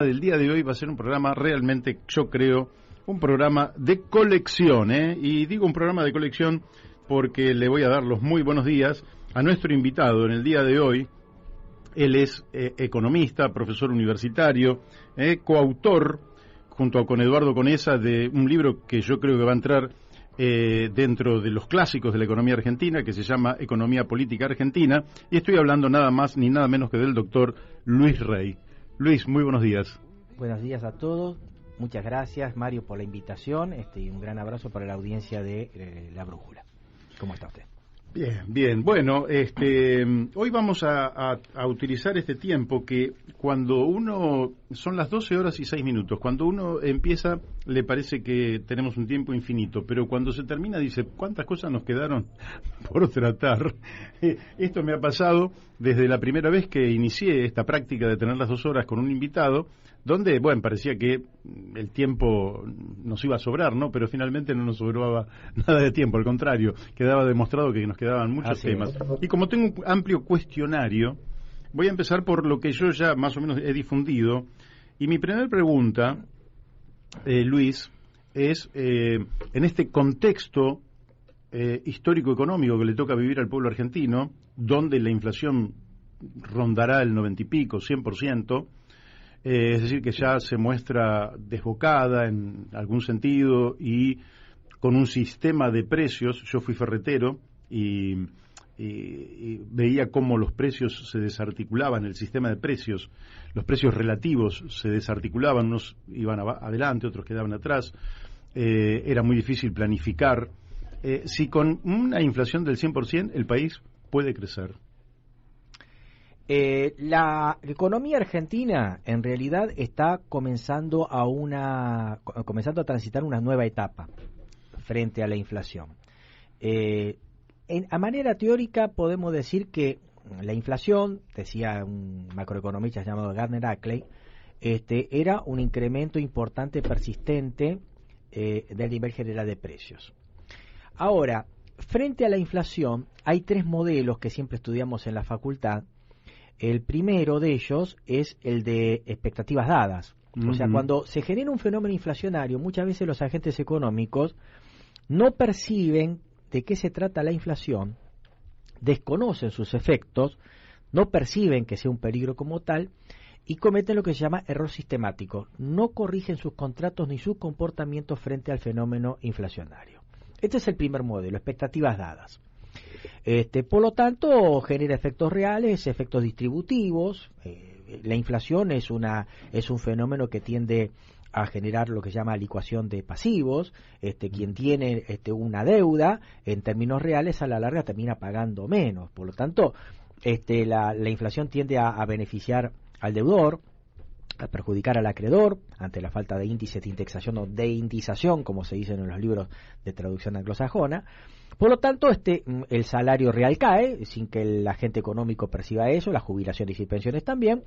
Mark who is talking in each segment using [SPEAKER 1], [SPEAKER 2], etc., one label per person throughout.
[SPEAKER 1] Del día de hoy va a ser un programa realmente, yo creo, un programa de colección, y digo un programa de colección porque le voy a dar los muy buenos días a nuestro invitado en el día de hoy. Él es economista, profesor universitario, coautor junto con Eduardo Conesa de un libro que yo creo que va a entrar dentro de los clásicos de la economía argentina, que se llama Economía Política Argentina, y estoy hablando nada más ni nada menos que del doctor Luis Rey. Luis, muy buenos días.
[SPEAKER 2] Buenos días a todos. Muchas gracias, Mario, por la invitación y un gran abrazo para la audiencia de La Brújula. ¿Cómo está usted?
[SPEAKER 1] Bien, bien. Bueno, hoy vamos a utilizar este tiempo que cuando uno, son las 12 horas y 6 minutos, cuando uno empieza le parece que tenemos un tiempo infinito, pero cuando se termina dice, ¿cuántas cosas nos quedaron por tratar? Esto me ha pasado desde la primera vez que inicié esta práctica de tener las 2 horas con un invitado, donde, bueno, parecía que el tiempo nos iba a sobrar, ¿no? Pero finalmente no nos sobraba nada de tiempo, al contrario, quedaba demostrado que nos quedaban muchos temas. Y como tengo un amplio cuestionario, voy a empezar por lo que yo ya más o menos he difundido. Y mi primera pregunta, Luis, es, en este contexto histórico-económico que le toca vivir al pueblo argentino, donde la inflación rondará el 90 y pico, 100%, es decir, que ya se muestra desbocada en algún sentido y con un sistema de precios. Yo fui ferretero y veía cómo los precios se desarticulaban, el sistema de precios, los precios relativos se desarticulaban, unos iban adelante, otros quedaban atrás, era muy difícil planificar. Si con una inflación del 100% el país puede crecer.
[SPEAKER 2] La economía argentina en realidad está comenzando a transitar una nueva etapa frente a la inflación. A manera teórica podemos decir que la inflación, decía un macroeconomista llamado Gardner Ackley, era un incremento importante, persistente del nivel general de precios. Ahora, frente a la inflación hay 3 modelos que siempre estudiamos en la facultad. El primero de ellos es el de expectativas dadas. O sea, cuando se genera un fenómeno inflacionario, muchas veces los agentes económicos no perciben de qué se trata la inflación, desconocen sus efectos, no perciben que sea un peligro como tal y cometen lo que se llama error sistemático. No corrigen sus contratos ni sus comportamientos frente al fenómeno inflacionario. Este es el primer modelo, expectativas dadas. Por lo tanto, genera efectos reales, efectos distributivos. La inflación es un fenómeno que tiende a generar lo que se llama licuación de pasivos. Quien tiene una deuda, en términos reales, a la larga termina pagando menos. Por lo tanto, la inflación tiende a beneficiar al deudor, a perjudicar al acreedor ante la falta de índices de indexación o de indización, como se dice en los libros de traducción anglosajona. Por lo tanto, el salario real cae sin que el agente económico perciba eso, las jubilaciones y pensiones también.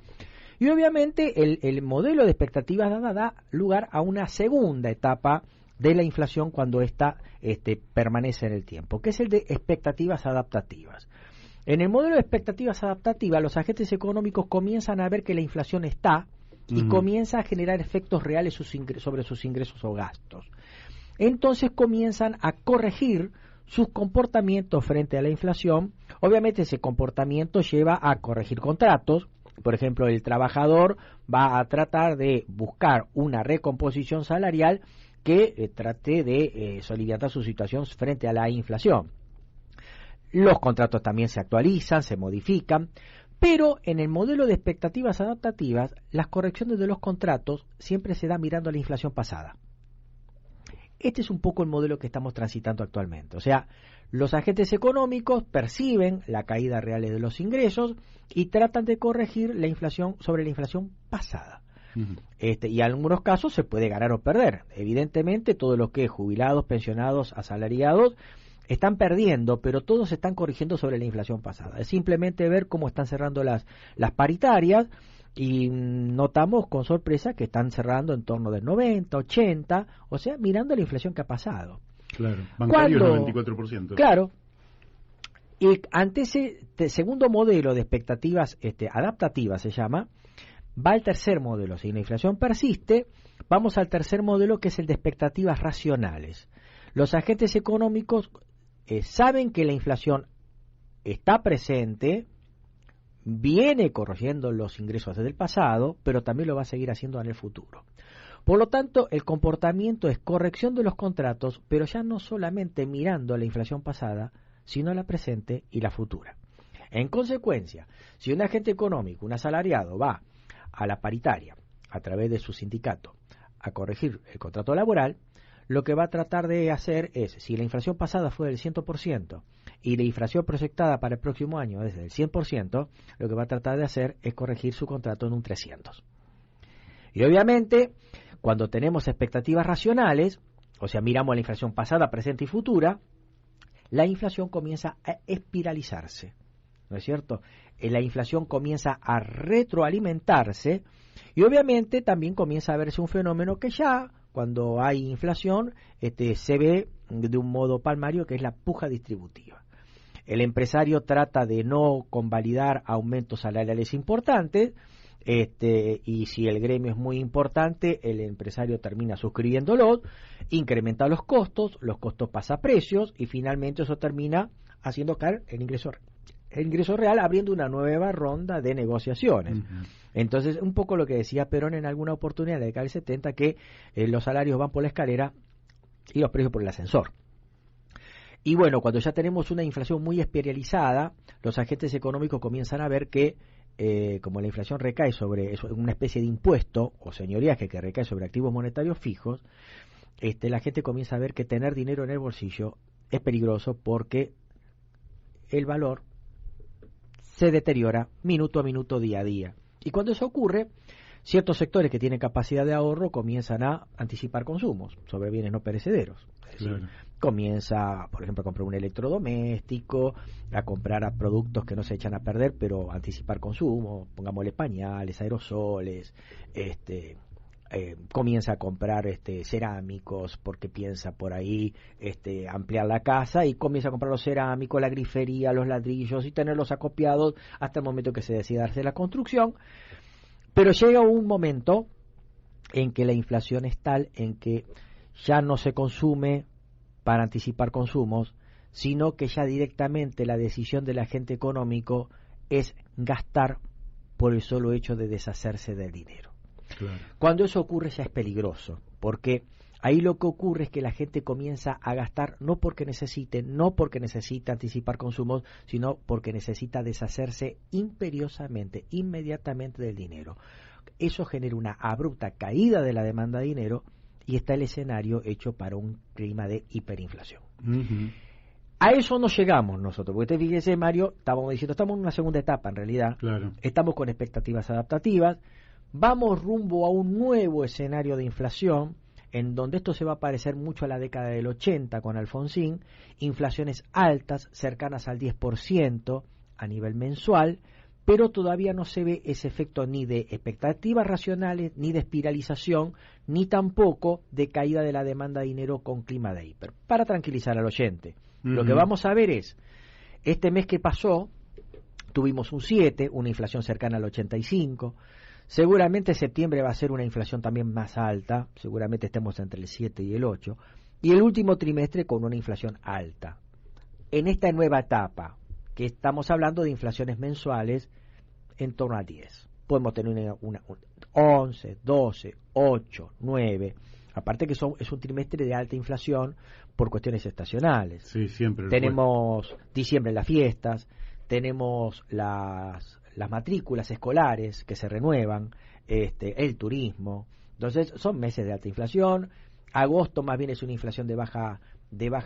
[SPEAKER 2] Y obviamente el modelo de expectativas dada da lugar a una segunda etapa de la inflación cuando ésta permanece en el tiempo, que es el de expectativas adaptativas. En el modelo de expectativas adaptativas, los agentes económicos comienzan a ver que la inflación está y comienza a generar efectos reales sobre sus ingresos o gastos. Entonces comienzan a corregir sus comportamientos frente a la inflación. Obviamente ese comportamiento lleva a corregir contratos. Por ejemplo, el trabajador va a tratar de buscar una recomposición salarial que trate de soliviantar su situación frente a la inflación. Los contratos también se actualizan, se modifican, pero en el modelo de expectativas adaptativas, las correcciones de los contratos siempre se dan mirando a la inflación pasada. Este es un poco el modelo que estamos transitando actualmente. O sea, los agentes económicos perciben la caída real de los ingresos y tratan de corregir la inflación sobre la inflación pasada. Y en algunos casos se puede ganar o perder. Evidentemente, todo lo que es jubilados, pensionados, asalariados, están perdiendo, pero todos se están corrigiendo sobre la inflación pasada. Es simplemente ver cómo están cerrando las paritarias y notamos con sorpresa que están cerrando en torno del 90, 80, o sea, mirando la inflación que ha pasado.
[SPEAKER 1] Claro, bancario es 94%.
[SPEAKER 2] Claro, y ante ese segundo modelo de expectativas adaptativas se llama, va al tercer modelo. Si la inflación persiste, vamos al tercer modelo, que es el de expectativas racionales. Los agentes económicos saben que la inflación está presente, viene corrigiendo los ingresos desde el pasado, pero también lo va a seguir haciendo en el futuro. Por lo tanto, el comportamiento es corrección de los contratos, pero ya no solamente mirando la inflación pasada, sino la presente y la futura. En consecuencia, si un agente económico, un asalariado, va a la paritaria, a través de su sindicato, a corregir el contrato laboral, lo que va a tratar de hacer es, si la inflación pasada fue del 100% y la inflación proyectada para el próximo año es del 100%, lo que va a tratar de hacer es corregir su contrato en un 300%. Y obviamente, cuando tenemos expectativas racionales, o sea, miramos la inflación pasada, presente y futura, la inflación comienza a espiralizarse, ¿no es cierto? La inflación comienza a retroalimentarse y obviamente también comienza a verse un fenómeno que ya, cuando hay inflación, se ve de un modo palmario, que es la puja distributiva. El empresario trata de no convalidar aumentos salariales importantes, y si el gremio es muy importante, el empresario termina suscribiéndolo, incrementa los costos pasa a precios y finalmente eso termina haciendo caer el ingreso real, abriendo una nueva ronda de negociaciones. Uh-huh. Entonces, un poco lo que decía Perón en alguna oportunidad en la década del 70, que los salarios van por la escalera y los precios por el ascensor. Y bueno, cuando ya tenemos una inflación muy espiralizada, los agentes económicos comienzan a ver que como la inflación recae sobre una especie de impuesto o señoríaje que recae sobre activos monetarios fijos, la gente comienza a ver que tener dinero en el bolsillo es peligroso porque el valor se deteriora minuto a minuto, día a día. Y cuando eso ocurre, ciertos sectores que tienen capacidad de ahorro comienzan a anticipar consumos sobre bienes no perecederos. Es decir, claro, comienza, por ejemplo, a comprar un electrodoméstico, a comprar a productos que no se echan a perder, pero anticipar consumo, pongámosle pañales, aerosoles, comienza a comprar cerámicos porque piensa por ahí ampliar la casa y comienza a comprar los cerámicos, la grifería, los ladrillos y tenerlos acopiados hasta el momento que se decida darse la construcción. Pero llega un momento en que la inflación es tal en que ya no se consume para anticipar consumos, sino que ya directamente la decisión del agente económico es gastar por el solo hecho de deshacerse del dinero. Claro. Cuando eso ocurre ya es peligroso, porque ahí lo que ocurre es que la gente comienza a gastar no porque necesita anticipar consumos, sino porque necesita deshacerse imperiosamente, inmediatamente del dinero. Eso genera una abrupta caída de la demanda de dinero y está el escenario hecho para un clima de hiperinflación. Uh-huh. A eso no llegamos nosotros, porque usted fíjese, Mario, estamos en una segunda etapa en realidad. Claro. Estamos con expectativas adaptativas, vamos rumbo a un nuevo escenario de inflación, en donde esto se va a parecer mucho a la década del 80 con Alfonsín, inflaciones altas, cercanas al 10% a nivel mensual, pero todavía no se ve ese efecto ni de expectativas racionales, ni de espiralización, ni tampoco de caída de la demanda de dinero con clima de hiper. Para tranquilizar al oyente, lo que vamos a ver es, este mes que pasó, tuvimos un 7, una inflación cercana al 85, seguramente septiembre va a ser una inflación también más alta, seguramente estemos entre el 7 y el 8, y el último trimestre con una inflación alta. En esta nueva etapa, que estamos hablando de inflaciones mensuales en torno a 10. Podemos tener una 11, 12, 8, 9. Aparte que es un trimestre de alta inflación por cuestiones estacionales. Sí, siempre. Tenemos diciembre, las fiestas, tenemos las matrículas escolares que se renuevan, el turismo. Entonces son meses de alta inflación. Agosto más bien es una inflación de baja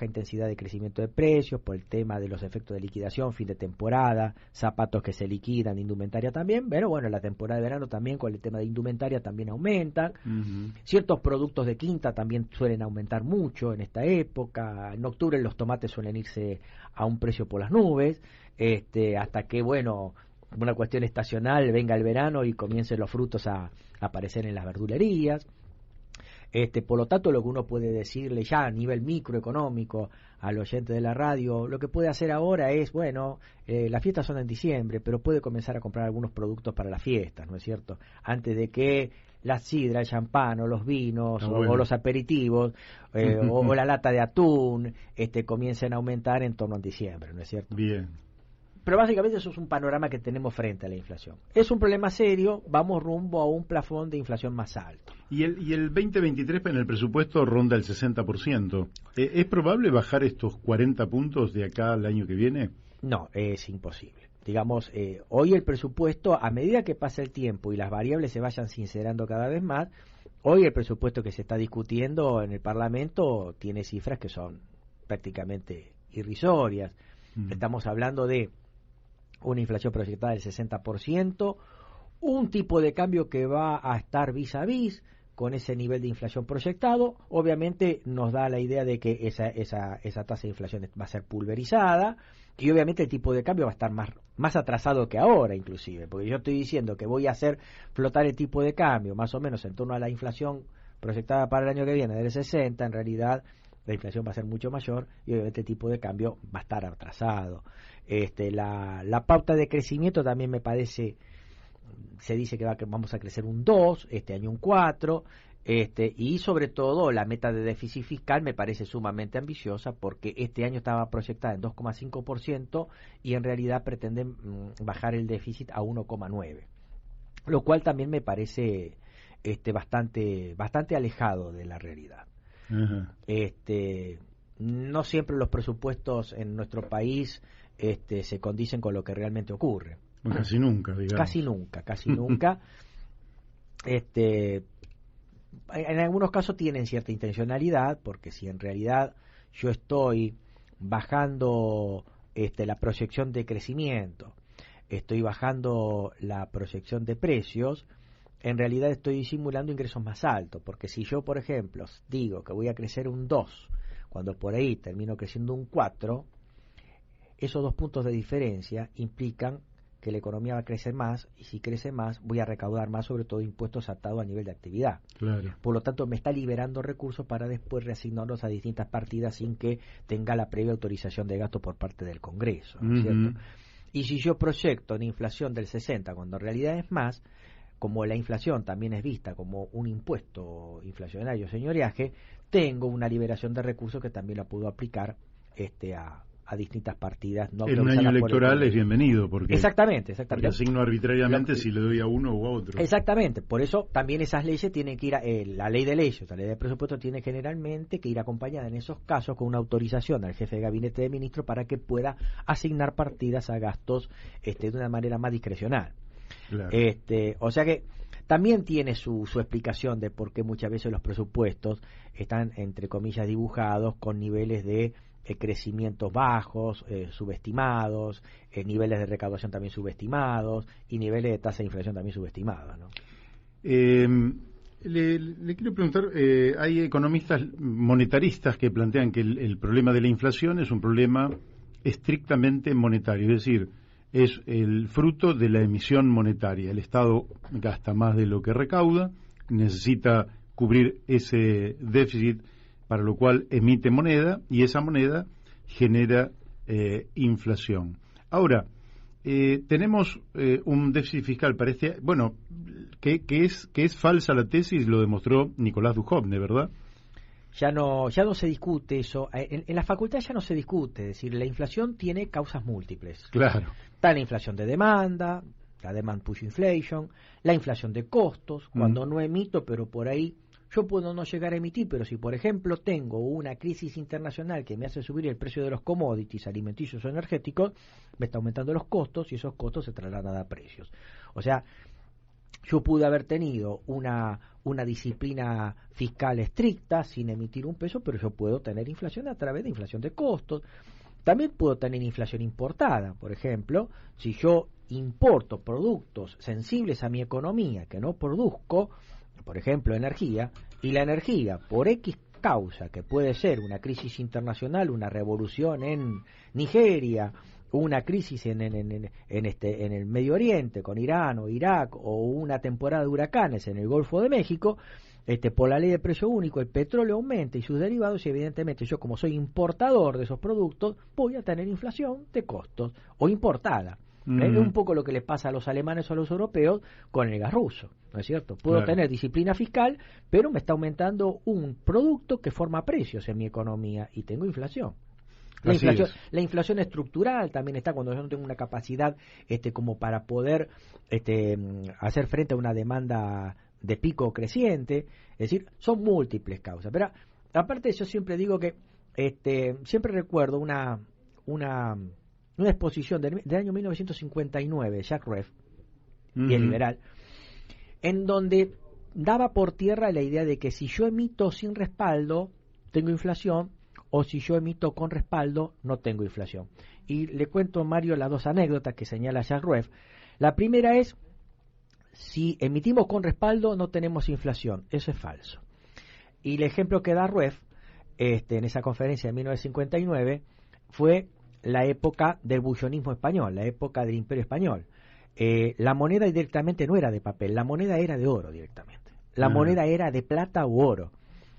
[SPEAKER 2] intensidad de crecimiento de precios por el tema de los efectos de liquidación, fin de temporada, zapatos que se liquidan, indumentaria también, pero bueno, la temporada de verano también con el tema de indumentaria también aumentan. Uh-huh. Ciertos productos de quinta también suelen aumentar mucho en esta época. En octubre los tomates suelen irse a un precio por las nubes, hasta que, bueno, una cuestión estacional, venga el verano y comiencen los frutos a aparecer en las verdulerías. Por lo tanto, lo que uno puede decirle ya a nivel microeconómico al oyente de la radio, lo que puede hacer ahora es, bueno, las fiestas son en diciembre, pero puede comenzar a comprar algunos productos para las fiestas, ¿no es cierto? Antes de que la sidra, el champán o los vinos o los aperitivos o la lata de atún comiencen a aumentar en torno a diciembre, ¿no es cierto?
[SPEAKER 1] Bien.
[SPEAKER 2] Pero básicamente eso es un panorama que tenemos frente a la inflación. Es un problema serio, vamos rumbo a un plafón de inflación más alto.
[SPEAKER 1] Y el 2023 en el presupuesto ronda el 60%. ¿Es probable bajar estos 40 puntos de acá al año que viene?
[SPEAKER 2] No, es imposible. Digamos, hoy el presupuesto, a medida que pasa el tiempo y las variables se vayan sincerando cada vez más, hoy el presupuesto que se está discutiendo en el Parlamento tiene cifras que son prácticamente irrisorias. Estamos hablando de una inflación proyectada del 60%, un tipo de cambio que va a estar vis a vis con ese nivel de inflación proyectado. Obviamente nos da la idea de que esa tasa de inflación va a ser pulverizada y obviamente el tipo de cambio va a estar más atrasado que ahora inclusive, porque yo estoy diciendo que voy a hacer flotar el tipo de cambio más o menos en torno a la inflación proyectada para el año que viene del 60, en realidad la inflación va a ser mucho mayor y obviamente el tipo de cambio va a estar atrasado. La pauta de crecimiento también me parece, se dice que vamos a crecer un 2, este año un 4, y sobre todo la meta de déficit fiscal me parece sumamente ambiciosa porque este año estaba proyectada en 2,5% y en realidad pretenden bajar el déficit a 1,9%, lo cual también me parece bastante alejado de la realidad.
[SPEAKER 1] Uh-huh.
[SPEAKER 2] No siempre los presupuestos en nuestro país se condicen con lo que realmente ocurre.
[SPEAKER 1] Casi nunca, digamos.
[SPEAKER 2] Casi nunca. En algunos casos tienen cierta intencionalidad, porque si en realidad yo estoy bajando la proyección de crecimiento, estoy bajando la proyección de precios, en realidad estoy simulando ingresos más altos, porque si yo, por ejemplo, digo que voy a crecer un 2, cuando por ahí termino creciendo un 4, esos 2 puntos de diferencia implican que la economía va a crecer más, y si crece más voy a recaudar más, sobre todo impuestos atados a nivel de actividad.
[SPEAKER 1] Claro.
[SPEAKER 2] Por lo tanto, me está liberando recursos para después reasignarlos a distintas partidas sin que tenga la previa autorización de gasto por parte del Congreso, ¿no es cierto? Y si yo proyecto una inflación del 60, cuando en realidad es más, como la inflación también es vista como un impuesto inflacionario señoriaje, tengo una liberación de recursos que también la puedo aplicar a distintas partidas. No
[SPEAKER 1] en un año electoral es bienvenido, porque
[SPEAKER 2] exactamente.
[SPEAKER 1] Porque asigno arbitrariamente si le doy a uno o a otro.
[SPEAKER 2] Exactamente, por eso también esas leyes tienen que ir, la ley de leyes, la ley de presupuesto tiene generalmente que ir acompañada en esos casos con una autorización al jefe de gabinete de ministros para que pueda asignar partidas a gastos de una manera más discrecional.
[SPEAKER 1] Claro.
[SPEAKER 2] O sea que también tiene su explicación de por qué muchas veces los presupuestos están, entre comillas, dibujados con niveles de crecimientos bajos, subestimados, niveles de recaudación también subestimados y niveles de tasa de inflación también subestimados, ¿no?
[SPEAKER 1] Le quiero preguntar, hay economistas monetaristas que plantean que el problema de la inflación es un problema estrictamente monetario, es decir, es el fruto de la emisión monetaria. El Estado gasta más de lo que recauda, necesita cubrir ese déficit, para lo cual emite moneda y esa moneda genera inflación. Ahora, tenemos un déficit fiscal, parece, bueno, que es falsa la tesis, lo demostró Nicolás Dujovne, ¿verdad?
[SPEAKER 2] Ya no se discute eso. En la facultad ya no se discute, es decir, la inflación tiene causas múltiples.
[SPEAKER 1] Claro.
[SPEAKER 2] Está la inflación de demanda, la demand push inflation, la inflación de costos, cuando no emito, pero por ahí yo puedo no llegar a emitir, pero si por ejemplo tengo una crisis internacional que me hace subir el precio de los commodities alimenticios o energéticos, me está aumentando los costos y esos costos se trasladan a precios. O sea, yo pude haber tenido una disciplina fiscal estricta sin emitir un peso, pero yo puedo tener inflación a través de inflación de costos. También puedo tener inflación importada, por ejemplo, si yo importo productos sensibles a mi economía que no produzco, por ejemplo energía, y la energía por X causa, que puede ser una crisis internacional, una revolución en Nigeria, una crisis en el Medio Oriente con Irán o Irak, o una temporada de huracanes en el Golfo de México, por la ley de precio único el petróleo aumenta y sus derivados, y evidentemente yo, como soy importador de esos productos, voy a tener inflación de costos o importada. Es un poco lo que le pasa a los alemanes o a los europeos con el gas ruso, ¿no es cierto? Puedo tener disciplina fiscal, pero me está aumentando un producto que forma precios en mi economía y tengo inflación. La inflación estructural también está cuando yo no tengo una capacidad como para poder hacer frente a una demanda de pico creciente. Es decir, son múltiples causas. Pero aparte, yo siempre digo que siempre recuerdo una exposición del año 1959, Jacques Rueff, bien liberal, en donde daba por tierra la idea de que si yo emito sin respaldo, tengo inflación, o si yo emito con respaldo, no tengo inflación. Y le cuento, Mario, las dos anécdotas que señala Jacques Rueff. La primera es, si emitimos con respaldo, no tenemos inflación. Eso es falso. Y el ejemplo que da Rueff en esa conferencia de 1959 fue la época del bullonismo español, la época del Imperio Español. La moneda directamente no era de papel, la moneda era de oro directamente. La moneda era de plata u oro.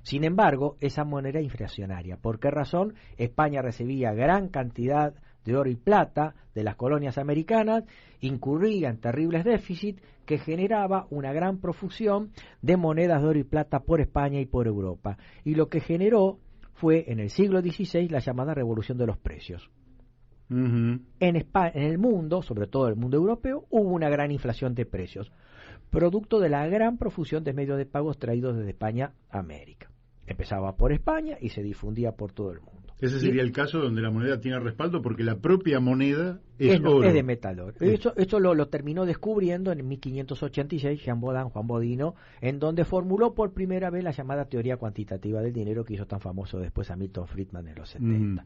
[SPEAKER 2] Sin embargo, esa moneda era inflacionaria. ¿Por qué razón? España recibía gran cantidad de oro y plata de las colonias americanas, incurría en terribles déficits que generaba una gran profusión de monedas de oro y plata por España y por Europa. Y lo que generó fue en el siglo XVI la llamada revolución de los precios. En el mundo, sobre todo el mundo europeo, hubo una gran inflación de precios, producto de la gran profusión de medios de pagos traídos desde España a América. Empezaba por España y se difundía por todo el mundo.
[SPEAKER 1] Ese sería el caso donde la moneda tiene respaldo porque la propia moneda es oro.
[SPEAKER 2] Es de metal oro. Eso lo terminó descubriendo en 1586 Juan Bodino, en donde formuló por primera vez la llamada teoría cuantitativa del dinero, que hizo tan famoso después a Milton Friedman en los 70.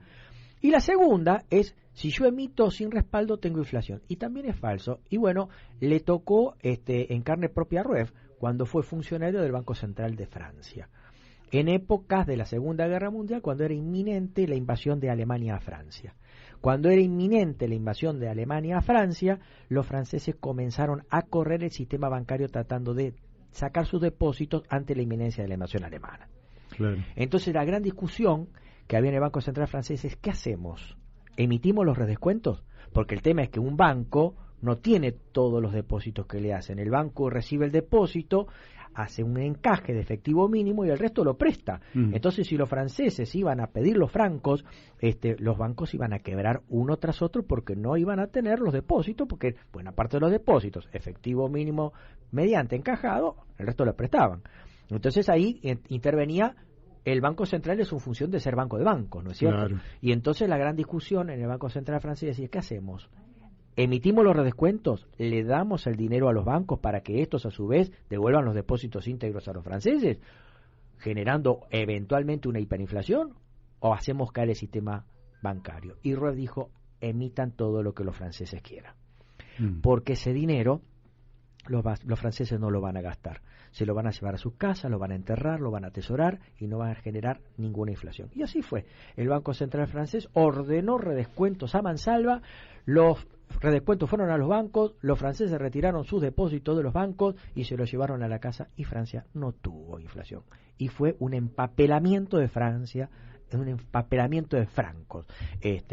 [SPEAKER 2] Y la segunda es, si yo emito sin respaldo, tengo inflación. Y también es falso. Y bueno, le tocó en carne propia a Rueff cuando fue funcionario del Banco Central de Francia, en épocas de la Segunda Guerra Mundial, cuando era inminente la invasión de Alemania a Francia. Cuando era inminente la invasión de Alemania a Francia, los franceses comenzaron a correr el sistema bancario tratando de sacar sus depósitos ante la inminencia de la invasión alemana. Claro. Entonces la gran discusión que había en el Banco Central francés es, ¿qué hacemos? ¿Emitimos los redescuentos? Porque el tema es que un banco no tiene todos los depósitos que le hacen. El banco recibe el depósito, hace un encaje de efectivo mínimo y el resto lo presta. Entonces, si los franceses iban a pedir los francos, los bancos iban a quebrar uno tras otro porque no iban a tener los depósitos, porque buena parte de los depósitos, efectivo mínimo mediante encajado, el resto lo prestaban. Entonces ahí intervenía el Banco Central en su función de ser banco de bancos, ¿no es cierto? Claro. Y entonces la gran discusión en el Banco Central francés es, ¿qué hacemos? ¿Emitimos los redescuentos? ¿Le damos el dinero a los bancos para que estos a su vez devuelvan los depósitos íntegros a los franceses, generando eventualmente una hiperinflación? ¿O hacemos caer el sistema bancario? Y Rueff dijo, emitan todo lo que los franceses quieran. Porque ese dinero los franceses no lo van a gastar. Se lo van a llevar a sus casas, lo van a enterrar, lo van a atesorar y no van a generar ninguna inflación. Y así fue. El Banco Central francés ordenó redescuentos a mansalva, los redescuentos fueron a los bancos, los franceses retiraron sus depósitos de los bancos y se los llevaron a la casa y Francia no tuvo inflación. Y fue un empapelamiento de Francia, un empapelamiento de francos.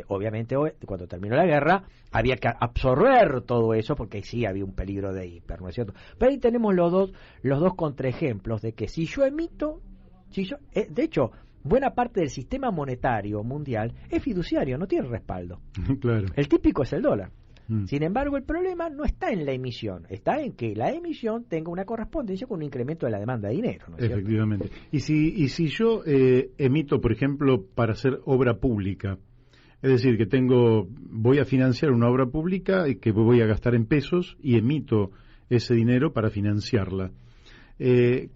[SPEAKER 2] Obviamente, cuando terminó la guerra, había que absorber todo eso, porque sí había un peligro de hiper, ¿no es cierto? Pero ahí tenemos los dos contraejemplos de que si yo emito, de hecho, buena parte del sistema monetario mundial es fiduciario, no tiene respaldo. Claro. El típico es el dólar. Sin embargo, el problema no está en la emisión, está en que la emisión tenga una correspondencia con un incremento de la demanda de dinero, ¿no es cierto?
[SPEAKER 1] Efectivamente. Y si yo emito, por ejemplo, para hacer obra pública, es decir, que voy a financiar una obra pública y que voy a gastar en pesos y emito ese dinero para financiarla.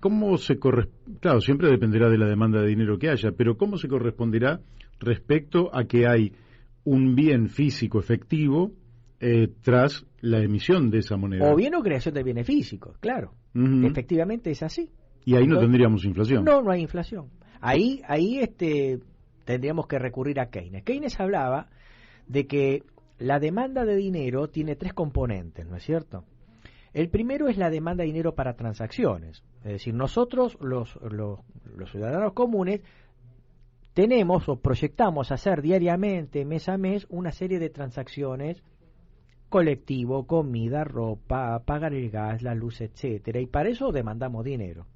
[SPEAKER 1] ¿Cómo se Claro, siempre dependerá de la demanda de dinero que haya, pero ¿cómo se corresponderá respecto a que hay un bien físico efectivo tras la emisión de esa moneda?
[SPEAKER 2] O bien o creación de bienes físicos, claro. Efectivamente es así.
[SPEAKER 1] Y ahí no tendríamos inflación.
[SPEAKER 2] No hay inflación. Ahí tendríamos que recurrir a Keynes. Keynes hablaba de que la demanda de dinero tiene tres componentes, ¿no es cierto? El primero es la demanda de dinero para transacciones. Es decir, nosotros, los ciudadanos comunes, tenemos o proyectamos hacer diariamente, mes a mes, una serie de transacciones: colectivo, comida, ropa, pagar el gas, la luz, etcétera, y para eso demandamos dinero.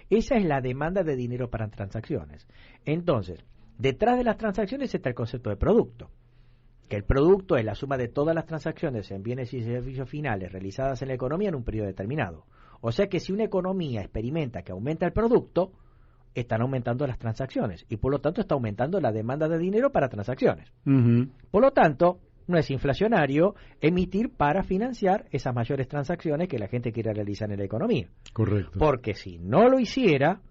[SPEAKER 2] Esa es la demanda de dinero para transacciones. Entonces, detrás de las transacciones está el concepto de producto, que el producto es la suma de todas las transacciones en bienes y servicios finales realizadas en la economía en un periodo determinado. O sea que si una economía experimenta que aumenta el producto, están aumentando las transacciones y por lo tanto está aumentando la demanda de dinero para transacciones.
[SPEAKER 1] Uh-huh.
[SPEAKER 2] Por lo tanto, no es inflacionario emitir para financiar esas mayores transacciones que la gente quiere realizar en la economía.
[SPEAKER 1] Correcto.
[SPEAKER 2] Porque si no lo hiciera,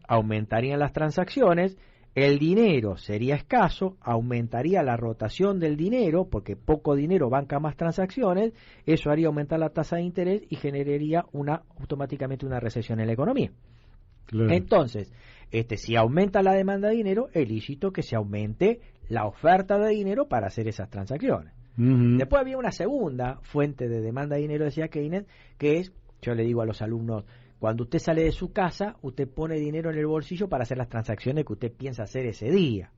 [SPEAKER 2] aumentarían las transacciones, el dinero sería escaso, aumentaría la rotación del dinero, porque poco dinero banca más transacciones, eso haría aumentar la tasa de interés y generaría automáticamente una recesión en la economía. Claro. Entonces, si aumenta la demanda de dinero, es lícito que se aumente la oferta de dinero para hacer esas transacciones. Uh-huh. Después había una segunda fuente de demanda de dinero, decía Keynes, que es, yo le digo a los alumnos, cuando usted sale de su casa, usted pone dinero en el bolsillo para hacer las transacciones que usted piensa hacer ese día.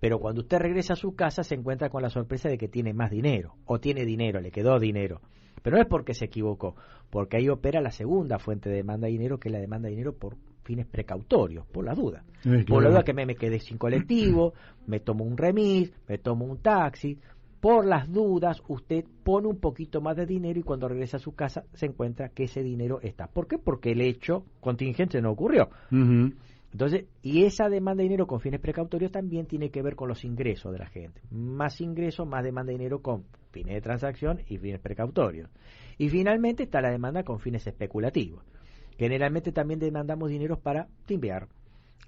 [SPEAKER 2] Pero cuando usted regresa a su casa se encuentra con la sorpresa de que tiene más dinero, o tiene dinero, le quedó dinero. Pero no es porque se equivocó, porque ahí opera la segunda fuente de demanda de dinero, que es la demanda de dinero por fines precautorios, por la duda. Claro. Por la duda que me quedé sin colectivo, me tomo un remis, me tomo un taxi. Por las dudas, usted pone un poquito más de dinero y cuando regresa a su casa se encuentra que ese dinero está. ¿Por qué? Porque el hecho contingente no ocurrió. Uh-huh. Entonces, y esa demanda de dinero con fines precautorios también tiene que ver con los ingresos de la gente. Más ingresos, más demanda de dinero con fines de transacción y fines precautorios. Y finalmente está la demanda con fines especulativos. Generalmente también demandamos dinero para timbear,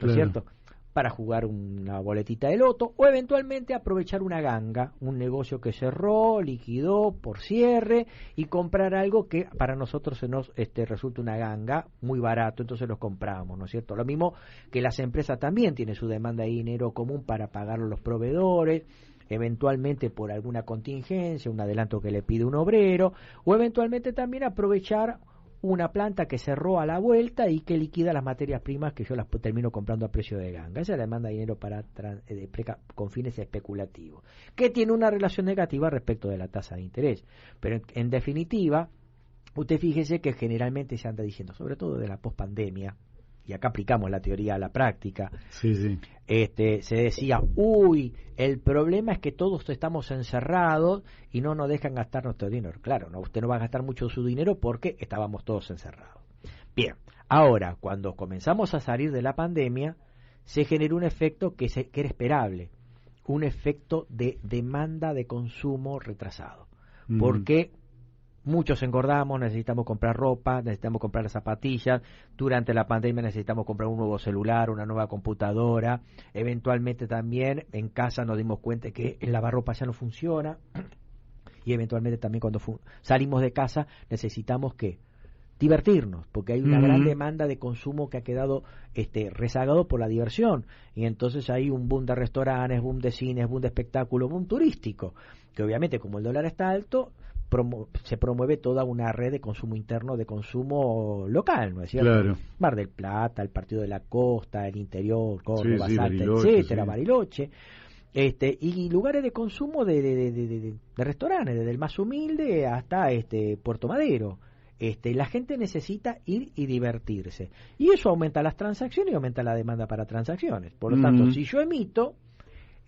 [SPEAKER 2] ¿no es cierto? Para jugar una boletita de loto o eventualmente aprovechar una ganga, un negocio que cerró, liquidó por cierre y comprar algo que para nosotros se nos resulta una ganga muy barato, entonces los compramos, ¿no es cierto? Lo mismo que las empresas también tienen su demanda de dinero común para pagar a los proveedores, eventualmente por alguna contingencia, un adelanto que le pide un obrero, o eventualmente también aprovechar una planta que cerró a la vuelta y que liquida las materias primas que yo las termino comprando a precio de ganga. Esa es la demanda de dinero con fines especulativos, que tiene una relación negativa respecto de la tasa de interés. Pero en definitiva, usted fíjese que generalmente se anda diciendo, sobre todo de la pospandemia, y acá aplicamos la teoría a la práctica,
[SPEAKER 1] sí.
[SPEAKER 2] Se decía, el problema es que todos estamos encerrados y no nos dejan gastar nuestro dinero. Claro, usted no va a gastar mucho su dinero porque estábamos todos encerrados. Bien, ahora, cuando comenzamos a salir de la pandemia, se generó un efecto que era esperable, un efecto de demanda de consumo retrasado. Porque muchos engordamos, necesitamos comprar ropa, necesitamos comprar las zapatillas. Durante la pandemia necesitamos comprar un nuevo celular, una nueva computadora. Eventualmente también en casa nos dimos cuenta que el lavarropa ya no funciona. Y eventualmente también cuando salimos de casa necesitamos divertirnos, porque hay una gran demanda de consumo que ha quedado rezagado por la diversión. Y entonces hay un boom de restaurantes, boom de cines, boom de espectáculos, boom turístico, que obviamente como el dólar está alto, se promueve toda una red de consumo interno, de consumo local, ¿no es cierto? Claro. Mar del Plata, el Partido de la Costa, el interior, Córdoba, Salta, Bariloche, etcétera, Bariloche. Y lugares de consumo de restaurantes, desde el más humilde hasta Puerto Madero. La gente necesita ir y divertirse. Y eso aumenta las transacciones y aumenta la demanda para transacciones. Por lo tanto, si yo emito,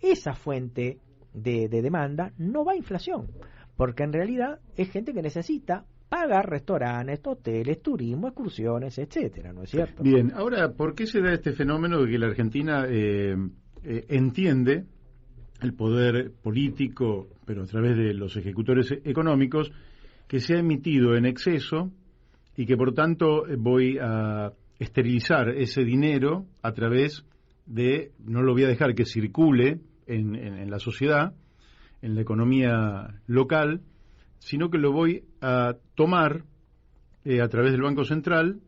[SPEAKER 2] esa fuente de demanda no va a inflación. Porque en realidad es gente que necesita pagar restaurantes, hoteles, turismo, excursiones, etcétera, ¿no es cierto?
[SPEAKER 1] Bien, ahora, ¿por qué se da este fenómeno de que la Argentina entiende el poder político, pero a través de los ejecutores económicos, que se ha emitido en exceso y que por tanto voy a esterilizar ese dinero a través de, no lo voy a dejar que circule en la sociedad, en la economía local, sino que lo voy a tomar a través del Banco Central,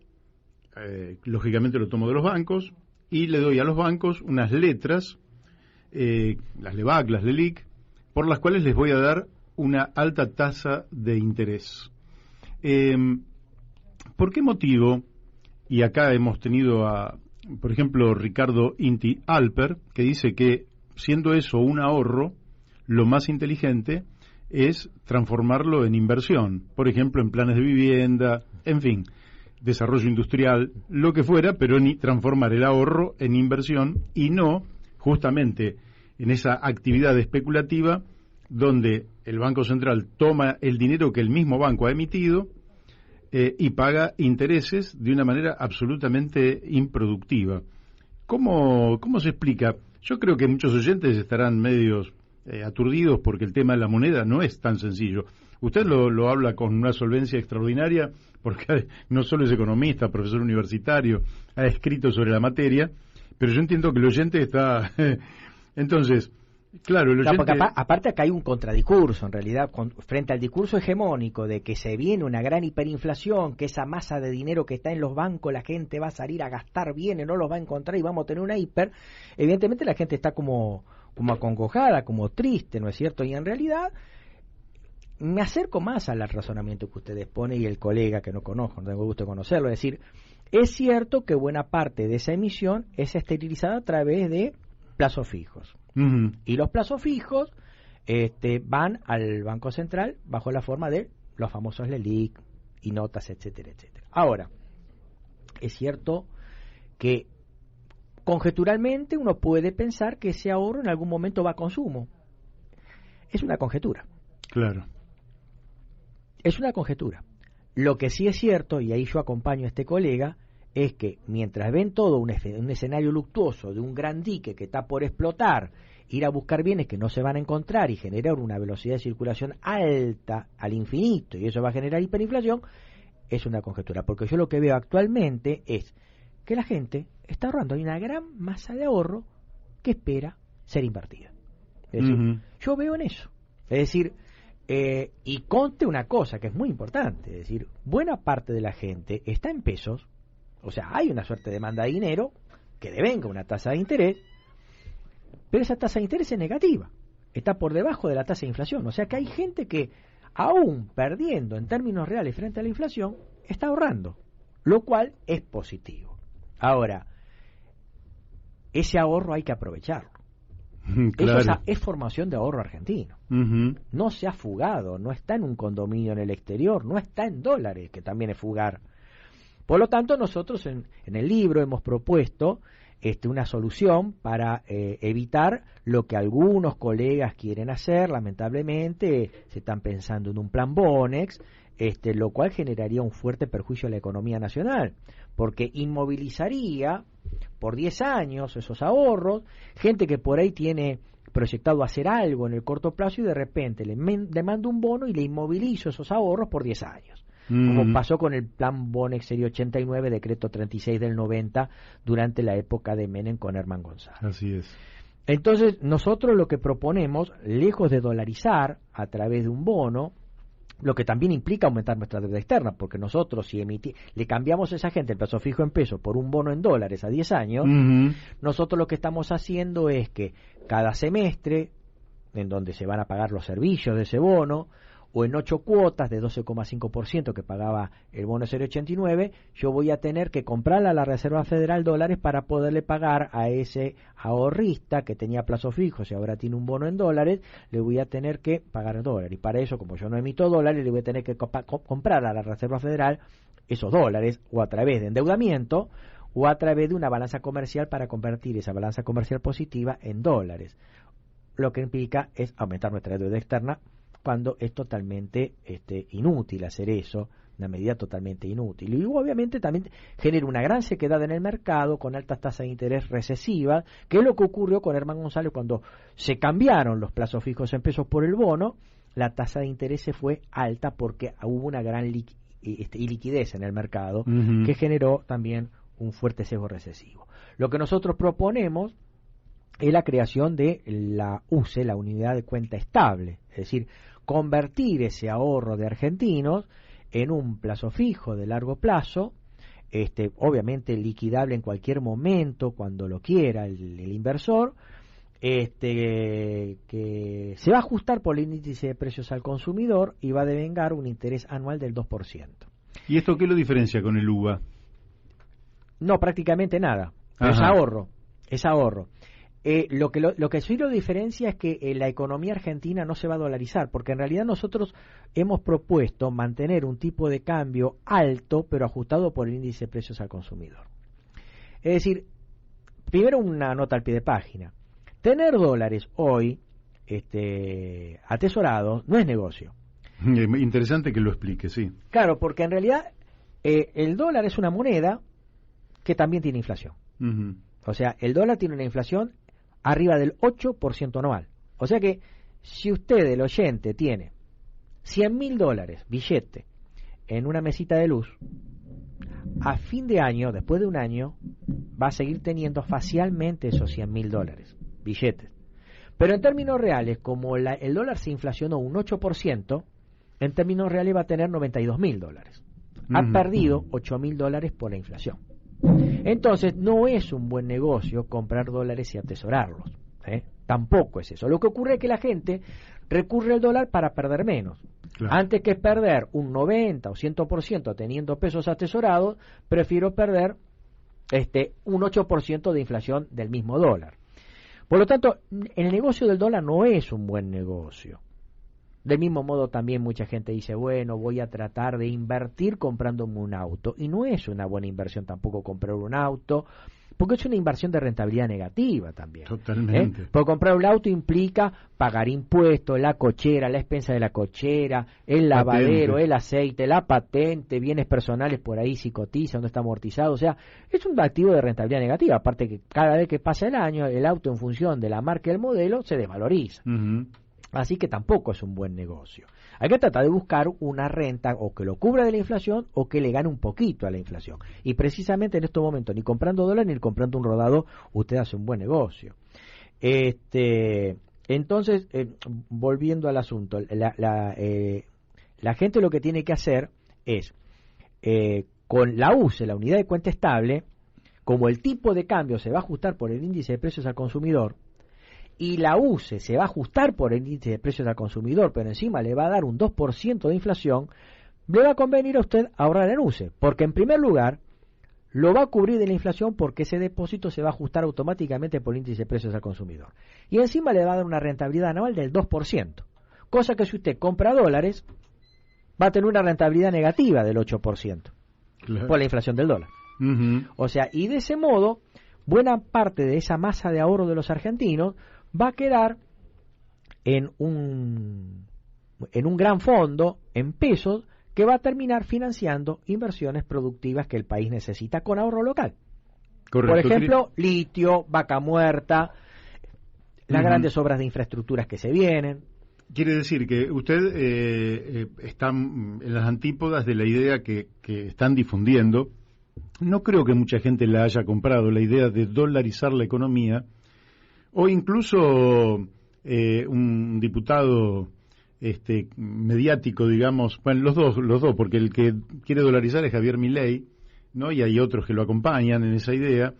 [SPEAKER 1] lógicamente lo tomo de los bancos, y le doy a los bancos unas letras, las LEBAC, las LELIC, por las cuales les voy a dar una alta tasa de interés. ¿Por qué motivo? Y acá hemos tenido por ejemplo, Ricardo Inti Alper, que dice que siendo eso un ahorro, lo más inteligente es transformarlo en inversión, por ejemplo, en planes de vivienda, en fin, desarrollo industrial, lo que fuera, pero ni transformar el ahorro en inversión y no justamente en esa actividad especulativa donde el Banco Central toma el dinero que el mismo banco ha emitido y paga intereses de una manera absolutamente improductiva. ¿Cómo se explica? Yo creo que muchos oyentes estarán medios aturdidos porque el tema de la moneda no es tan sencillo. Usted lo habla con una solvencia extraordinaria porque no solo es economista, profesor universitario, ha escrito sobre la materia, pero yo entiendo que el oyente está... Entonces, claro, el oyente...
[SPEAKER 2] No, porque aparte acá hay un contradiscurso, en realidad, frente al discurso hegemónico de que se viene una gran hiperinflación, que esa masa de dinero que está en los bancos, la gente va a salir a gastar bien y no los va a encontrar y vamos a tener una hiper, evidentemente la gente está como acongojada, como triste, ¿no es cierto? Y en realidad me acerco más al razonamiento que ustedes ponen y el colega que no conozco, no tengo gusto de conocerlo, es decir, es cierto que buena parte de esa emisión es esterilizada a través de plazos fijos.
[SPEAKER 1] Uh-huh.
[SPEAKER 2] Y los plazos fijos van al Banco Central bajo la forma de los famosos LELIQ y notas, etcétera, etcétera. Ahora, es cierto que conjeturalmente uno puede pensar que ese ahorro en algún momento va a consumo. Es una conjetura.
[SPEAKER 1] Claro.
[SPEAKER 2] Es una conjetura. Lo que sí es cierto, y ahí yo acompaño a este colega, es que mientras ven todo un escenario luctuoso de un gran dique que está por explotar, ir a buscar bienes que no se van a encontrar y generar una velocidad de circulación alta al infinito, y eso va a generar hiperinflación, es una conjetura. Porque yo lo que veo actualmente es que la gente está ahorrando, hay una gran masa de ahorro que espera ser invertida. Es decir,
[SPEAKER 1] uh-huh.
[SPEAKER 2] Yo veo en eso. Es decir, y conte una cosa que es muy importante, es decir, buena parte de la gente está en pesos, o sea, hay una suerte de demanda de dinero que devenga una tasa de interés, pero esa tasa de interés es negativa, está por debajo de la tasa de inflación, o sea que hay gente que, aún perdiendo en términos reales frente a la inflación, está ahorrando, lo cual es positivo. Ahora, ese ahorro hay que aprovecharlo.
[SPEAKER 1] Claro.
[SPEAKER 2] Eso es formación de ahorro argentino.
[SPEAKER 1] Uh-huh.
[SPEAKER 2] No se ha fugado, no está en un condominio en el exterior, no está en dólares, que también es fugar. Por lo tanto, nosotros en el libro hemos propuesto una solución para evitar lo que algunos colegas quieren hacer. Lamentablemente, se están pensando en un plan Bonex, lo cual generaría un fuerte perjuicio a la economía nacional, porque inmovilizaría por 10 años esos ahorros, gente que por ahí tiene proyectado hacer algo en el corto plazo y de repente le mando un bono y le inmovilizo esos ahorros por 10 años. Como pasó con el plan Bonex Serie 89, decreto 36 del 90, durante la época de Menem con Herman González.
[SPEAKER 1] Así es.
[SPEAKER 2] Entonces, nosotros lo que proponemos, lejos de dolarizar a través de un bono, lo que también implica aumentar nuestra deuda externa, porque nosotros si le cambiamos a esa gente el plazo fijo en pesos por un bono en dólares a 10 años,
[SPEAKER 1] Uh-huh.
[SPEAKER 2] nosotros lo que estamos haciendo es que cada semestre, en donde se van a pagar los servicios de ese bono, o en 8 cuotas de 12,5% que pagaba el bono 0,89, yo voy a tener que comprarle a la Reserva Federal dólares para poderle pagar a ese ahorrista que tenía plazo fijo, si ahora tiene un bono en dólares, le voy a tener que pagar dólares. Y para eso, como yo no emito dólares, le voy a tener que comprar a la Reserva Federal esos dólares, o a través de endeudamiento, o a través de una balanza comercial para convertir esa balanza comercial positiva en dólares. Lo que implica es aumentar nuestra deuda externa, cuando es totalmente inútil hacer eso, una medida totalmente inútil. Y obviamente también genera una gran sequedad en el mercado con altas tasas de interés recesivas, que es lo que ocurrió con Herman González cuando se cambiaron los plazos fijos en pesos por el bono. La tasa de interés se fue alta porque hubo una gran iliquidez en el mercado,
[SPEAKER 1] Uh-huh.
[SPEAKER 2] que generó también un fuerte sesgo recesivo. Lo que nosotros proponemos es la creación de la UCE, la unidad de cuenta estable, es decir, convertir ese ahorro de argentinos en un plazo fijo de largo plazo, obviamente liquidable en cualquier momento cuando lo quiera el inversor, que se va a ajustar por el índice de precios al consumidor y va a devengar un interés anual del 2%.
[SPEAKER 1] ¿Y esto qué lo diferencia con el UVA?
[SPEAKER 2] No, prácticamente nada. Pero es ahorro. Lo que sí lo diferencia es que la economía argentina no se va a dolarizar, porque en realidad nosotros hemos propuesto mantener un tipo de cambio alto, pero ajustado por el índice de precios al consumidor. Es decir, primero una nota al pie de página. Tener dólares hoy atesorados no es negocio.
[SPEAKER 1] Interesante que lo explique, sí.
[SPEAKER 2] Claro, porque en realidad el dólar es una moneda que también tiene inflación.
[SPEAKER 1] Uh-huh.
[SPEAKER 2] O sea, el dólar tiene una inflación arriba del 8% anual. O sea que si usted, el oyente, tiene $100.000 billete en una mesita de luz, a fin de año, después de un año, va a seguir teniendo facialmente esos $100.000 billetes. Pero en términos reales, como el dólar se inflacionó un 8%, en términos reales va a tener $92.000. Ha perdido $8.000 por la inflación. Entonces, no es un buen negocio comprar dólares y atesorarlos. Tampoco es eso. Lo que ocurre es que la gente recurre al dólar para perder menos.
[SPEAKER 1] Claro.
[SPEAKER 2] Antes que perder un 90 o 100% teniendo pesos atesorados, prefiero perder un 8% de inflación del mismo dólar. Por lo tanto, el negocio del dólar no es un buen negocio. Del mismo modo también mucha gente dice, bueno, voy a tratar de invertir comprándome un auto. Y no es una buena inversión tampoco comprar un auto, porque es una inversión de rentabilidad negativa también.
[SPEAKER 1] Totalmente.
[SPEAKER 2] Porque comprar un auto implica pagar impuestos, la cochera, la expensa de la cochera, el lavadero, el aceite, la patente, bienes personales por ahí si cotiza, no está amortizado. O sea, es un activo de rentabilidad negativa. Aparte que cada vez que pasa el año, el auto en función de la marca y el modelo se desvaloriza.
[SPEAKER 1] Uh-huh.
[SPEAKER 2] Así que tampoco es un buen negocio. Hay que tratar de buscar una renta o que lo cubra de la inflación o que le gane un poquito a la inflación. Y precisamente en estos momentos, ni comprando dólares ni comprando un rodado, usted hace un buen negocio. Entonces, volviendo al asunto, la gente lo que tiene que hacer es, con la UCE, la unidad de cuenta estable, como el tipo de cambio se va a ajustar por el índice de precios al consumidor, y la UCE se va a ajustar por el índice de precios al consumidor, pero encima le va a dar un 2% de inflación, le va a convenir a usted ahorrar en UCE, porque en primer lugar lo va a cubrir de la inflación porque ese depósito se va a ajustar automáticamente por el índice de precios al consumidor. Y encima le va a dar una rentabilidad anual del 2%, cosa que si usted compra dólares va a tener una rentabilidad negativa del 8%, claro, por la inflación del dólar.
[SPEAKER 1] Uh-huh.
[SPEAKER 2] O sea, y de ese modo, buena parte de esa masa de ahorro de los argentinos va a quedar en un gran fondo en pesos que va a terminar financiando inversiones productivas que el país necesita con ahorro local.
[SPEAKER 1] Correcto.
[SPEAKER 2] Por ejemplo, litio, Vaca Muerta, las grandes obras de infraestructuras que se vienen.
[SPEAKER 1] Quiere decir que usted está en las antípodas de la idea que están difundiendo. No creo que mucha gente la haya comprado, la idea de dolarizar la economía. O incluso un diputado mediático, digamos, bueno, los dos, porque el que quiere dolarizar es Javier Milei, ¿no? Y hay otros que lo acompañan en esa idea,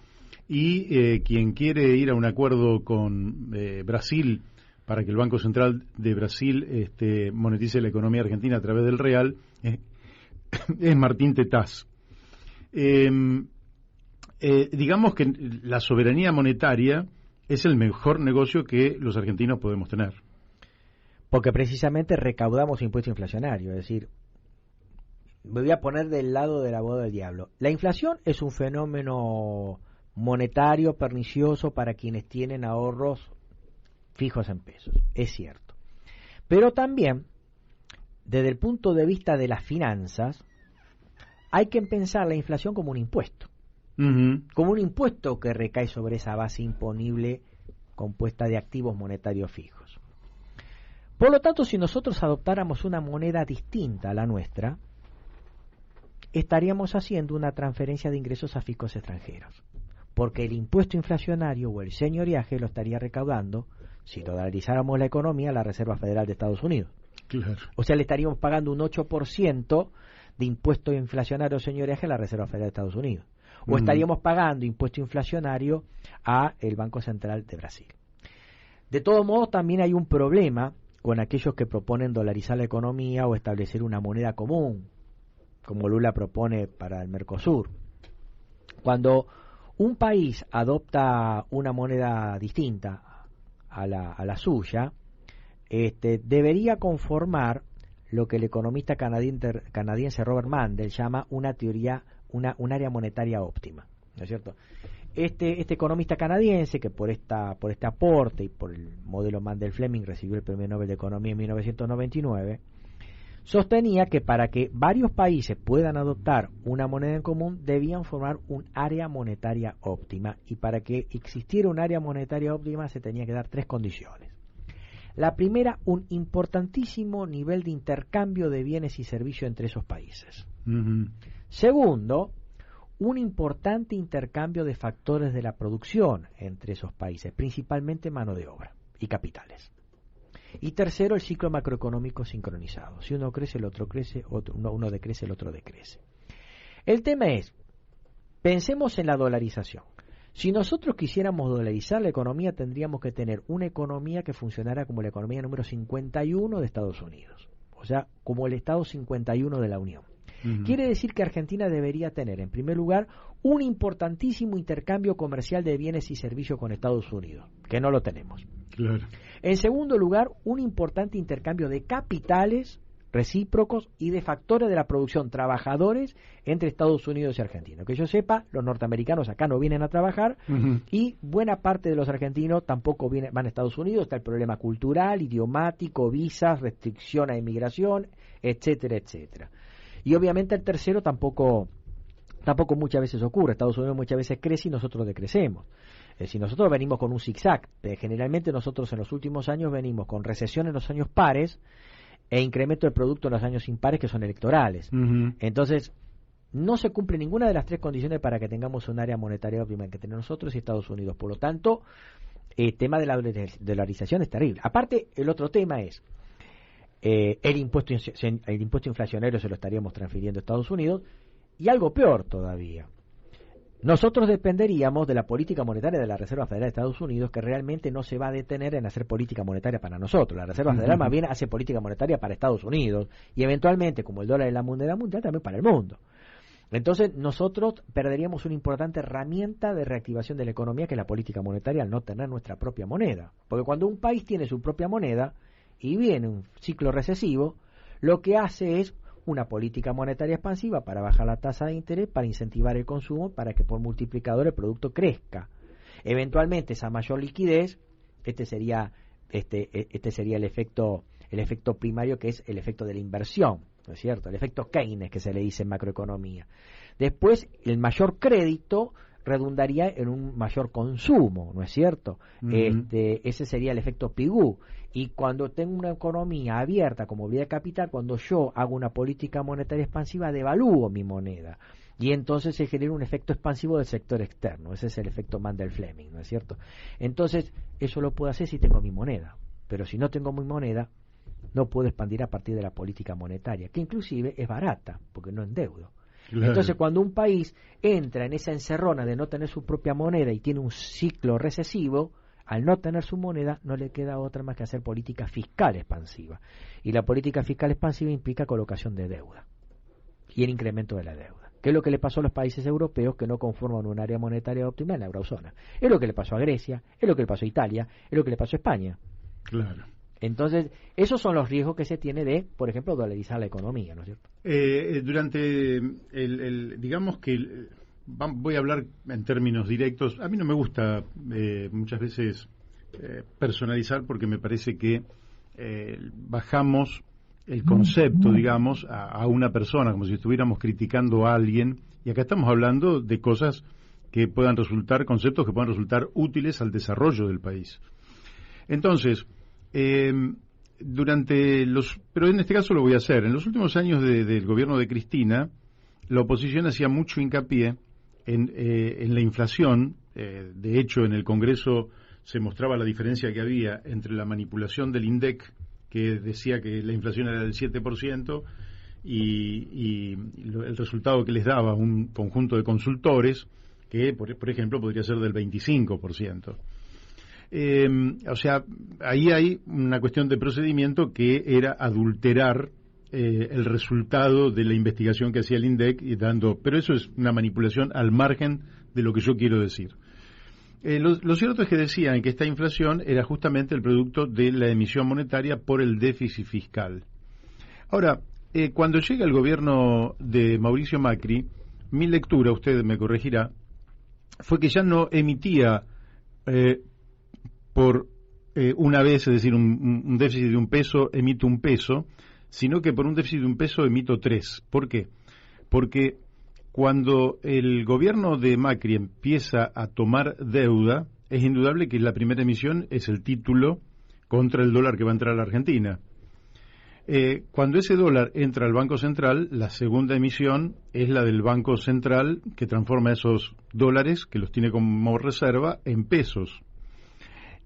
[SPEAKER 1] y quien quiere ir a un acuerdo con Brasil para que el Banco Central de Brasil monetice la economía argentina a través del real, es Martín Tetaz. Digamos que la soberanía monetaria es el mejor negocio que los argentinos podemos tener.
[SPEAKER 2] Porque precisamente recaudamos impuesto inflacionario, es decir, me voy a poner del lado del abogado del diablo. La inflación es un fenómeno monetario pernicioso para quienes tienen ahorros fijos en pesos, es cierto. Pero también, desde el punto de vista de las finanzas, hay que pensar la inflación como un impuesto. Como un impuesto que recae sobre esa base imponible compuesta de activos monetarios fijos. Por lo tanto, si nosotros adoptáramos una moneda distinta a la nuestra, estaríamos haciendo una transferencia de ingresos a fiscos extranjeros, porque el impuesto inflacionario o el señoriaje lo estaría recaudando, si dolarizáramos la economía, la Reserva Federal de Estados Unidos.
[SPEAKER 1] Claro.
[SPEAKER 2] O sea, le estaríamos pagando un 8% de impuesto inflacionario o señoriaje a la Reserva Federal de Estados Unidos. O estaríamos pagando impuesto inflacionario a el Banco Central de Brasil. De todos modos, también hay un problema con aquellos que proponen dolarizar la economía o establecer una moneda común, como Lula propone para el Mercosur. Cuando un país adopta una moneda distinta a la suya, debería conformar lo que el economista canadiense Robert Mandel llama una teoría, un área monetaria óptima, ¿no es cierto? Este economista canadiense, que por este aporte y por el modelo Mandel-Fleming recibió el Premio Nobel de Economía en 1999, sostenía que para que varios países puedan adoptar una moneda en común debían formar un área monetaria óptima, y para que existiera un área monetaria óptima se tenía que dar 3 condiciones. La primera, un importantísimo nivel de intercambio de bienes y servicios entre esos países.
[SPEAKER 1] Uh-huh.
[SPEAKER 2] Segundo, un importante intercambio de factores de la producción entre esos países, principalmente mano de obra y capitales. Y tercero, el ciclo macroeconómico sincronizado. Si uno crece, el otro crece, uno decrece, el otro decrece. El tema es, pensemos en la dolarización. Si nosotros quisiéramos dolarizar la economía, tendríamos que tener una economía que funcionara como la economía número 51 de Estados Unidos, o sea, como el Estado 51 de la Unión. Uh-huh. Quiere decir que Argentina debería tener, en primer lugar, un importantísimo intercambio comercial de bienes y servicios con Estados Unidos, que no lo tenemos.
[SPEAKER 1] Claro.
[SPEAKER 2] En segundo lugar, un importante intercambio de capitales recíprocos y de factores de la producción, trabajadores, entre Estados Unidos y Argentina. Que yo sepa, los norteamericanos acá no vienen a trabajar, uh-huh, y buena parte de los argentinos tampoco van a Estados Unidos. Está el problema cultural, idiomático, visas, restricción a inmigración, etcétera, etcétera. Y obviamente el tercero tampoco muchas veces ocurre. Estados Unidos muchas veces crece y nosotros decrecemos. Si nosotros venimos con un zigzag, generalmente nosotros en los últimos años venimos con recesión en los años pares e incremento del producto en los años impares, que son electorales. Uh-huh. Entonces, no se cumple ninguna de las 3 condiciones para que tengamos un área monetaria óptima que tenemos nosotros y Estados Unidos. Por lo tanto, el tema de la dolarización es terrible. Aparte, el otro tema es el impuesto inflacionario se lo estaríamos transfiriendo a Estados Unidos, y algo peor todavía. Nosotros dependeríamos de la política monetaria de la Reserva Federal de Estados Unidos, que realmente no se va a detener en hacer política monetaria para nosotros. La Reserva Federal más bien hace política monetaria para Estados Unidos y eventualmente, como el dólar es la moneda mundial, también para el mundo. Entonces nosotros perderíamos una importante herramienta de reactivación de la economía, que es la política monetaria, al no tener nuestra propia moneda. Porque cuando un país tiene su propia moneda y viene un ciclo recesivo, lo que hace es una política monetaria expansiva para bajar la tasa de interés, para incentivar el consumo, para que por multiplicador el producto crezca. Eventualmente esa mayor liquidez, este sería el efecto primario, que es el efecto de la inversión, ¿no es cierto? El efecto Keynes, que se le dice en macroeconomía. Después, el mayor crédito redundaría en un mayor consumo, ¿no es cierto? Uh-huh. Ese sería el efecto Pigou. Y cuando tengo una economía abierta como movilidad de capital, cuando yo hago una política monetaria expansiva, devalúo mi moneda. Y entonces se genera un efecto expansivo del sector externo. Ese es el efecto Mandel-Fleming, ¿no es cierto? Entonces, eso lo puedo hacer si tengo mi moneda. Pero si no tengo mi moneda, no puedo expandir a partir de la política monetaria, que inclusive es barata, porque no endeudo. Claro. Entonces, cuando un país entra en esa encerrona de no tener su propia moneda y tiene un ciclo recesivo, al no tener su moneda no le queda otra más que hacer política fiscal expansiva. Y la política fiscal expansiva implica colocación de deuda y el incremento de la deuda, que es lo que le pasó a los países europeos que no conforman un área monetaria óptima en la eurozona. Es lo que le pasó a Grecia, es lo que le pasó a Italia, es lo que le pasó a España.
[SPEAKER 1] Claro.
[SPEAKER 2] Entonces, esos son los riesgos que se tiene de, por ejemplo, dolarizar la economía, ¿no es cierto?
[SPEAKER 1] Durante digamos que voy a hablar en términos directos. A mí no me gusta muchas veces personalizar, porque me parece que bajamos el concepto, digamos, a una persona, como si estuviéramos criticando a alguien, y acá estamos hablando de cosas que puedan resultar, conceptos que puedan resultar útiles al desarrollo del país. Entonces, pero en este caso lo voy a hacer. En los últimos años del gobierno de Cristina, la oposición hacía mucho hincapié en la inflación. De hecho, en el Congreso se mostraba la diferencia que había entre la manipulación del INDEC, que decía que la inflación era del 7%, y el resultado que les daba un conjunto de consultores, que, por ejemplo, podría ser del 25%. O sea, ahí hay una cuestión de procedimiento que era adulterar el resultado de la investigación que hacía el INDEC pero eso es una manipulación al margen de lo que yo quiero decir. Lo cierto es que decían que esta inflación era justamente el producto de la emisión monetaria por el déficit fiscal. Ahora, cuando llega el gobierno de Mauricio Macri, mi lectura, usted me corregirá, fue que ya no emitía por una vez, es decir, un déficit de $1, emito $1, sino que por un déficit de $1 emito 3. ¿Por qué? Porque cuando el gobierno de Macri empieza a tomar deuda, es indudable que la primera emisión es el título contra el dólar que va a entrar a la Argentina. Cuando ese dólar entra al Banco Central, la segunda emisión es la del Banco Central, que transforma esos dólares, que los tiene como reserva, en pesos.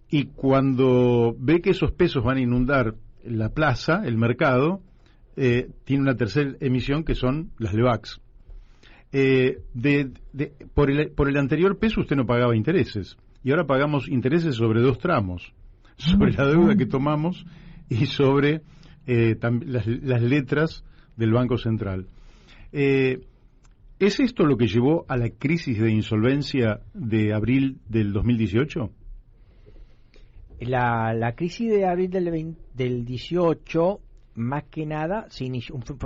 [SPEAKER 1] Y cuando ve que esos pesos van a inundar la plaza, el mercado, tiene una tercera emisión que son las LEVAX. Por el anterior peso usted no pagaba intereses, y ahora pagamos intereses sobre 2 tramos, sobre la deuda que tomamos y sobre las letras del Banco Central. ¿Es esto lo que llevó a la crisis de insolvencia de abril del 2018?
[SPEAKER 2] La crisis de abril del 18, más que nada,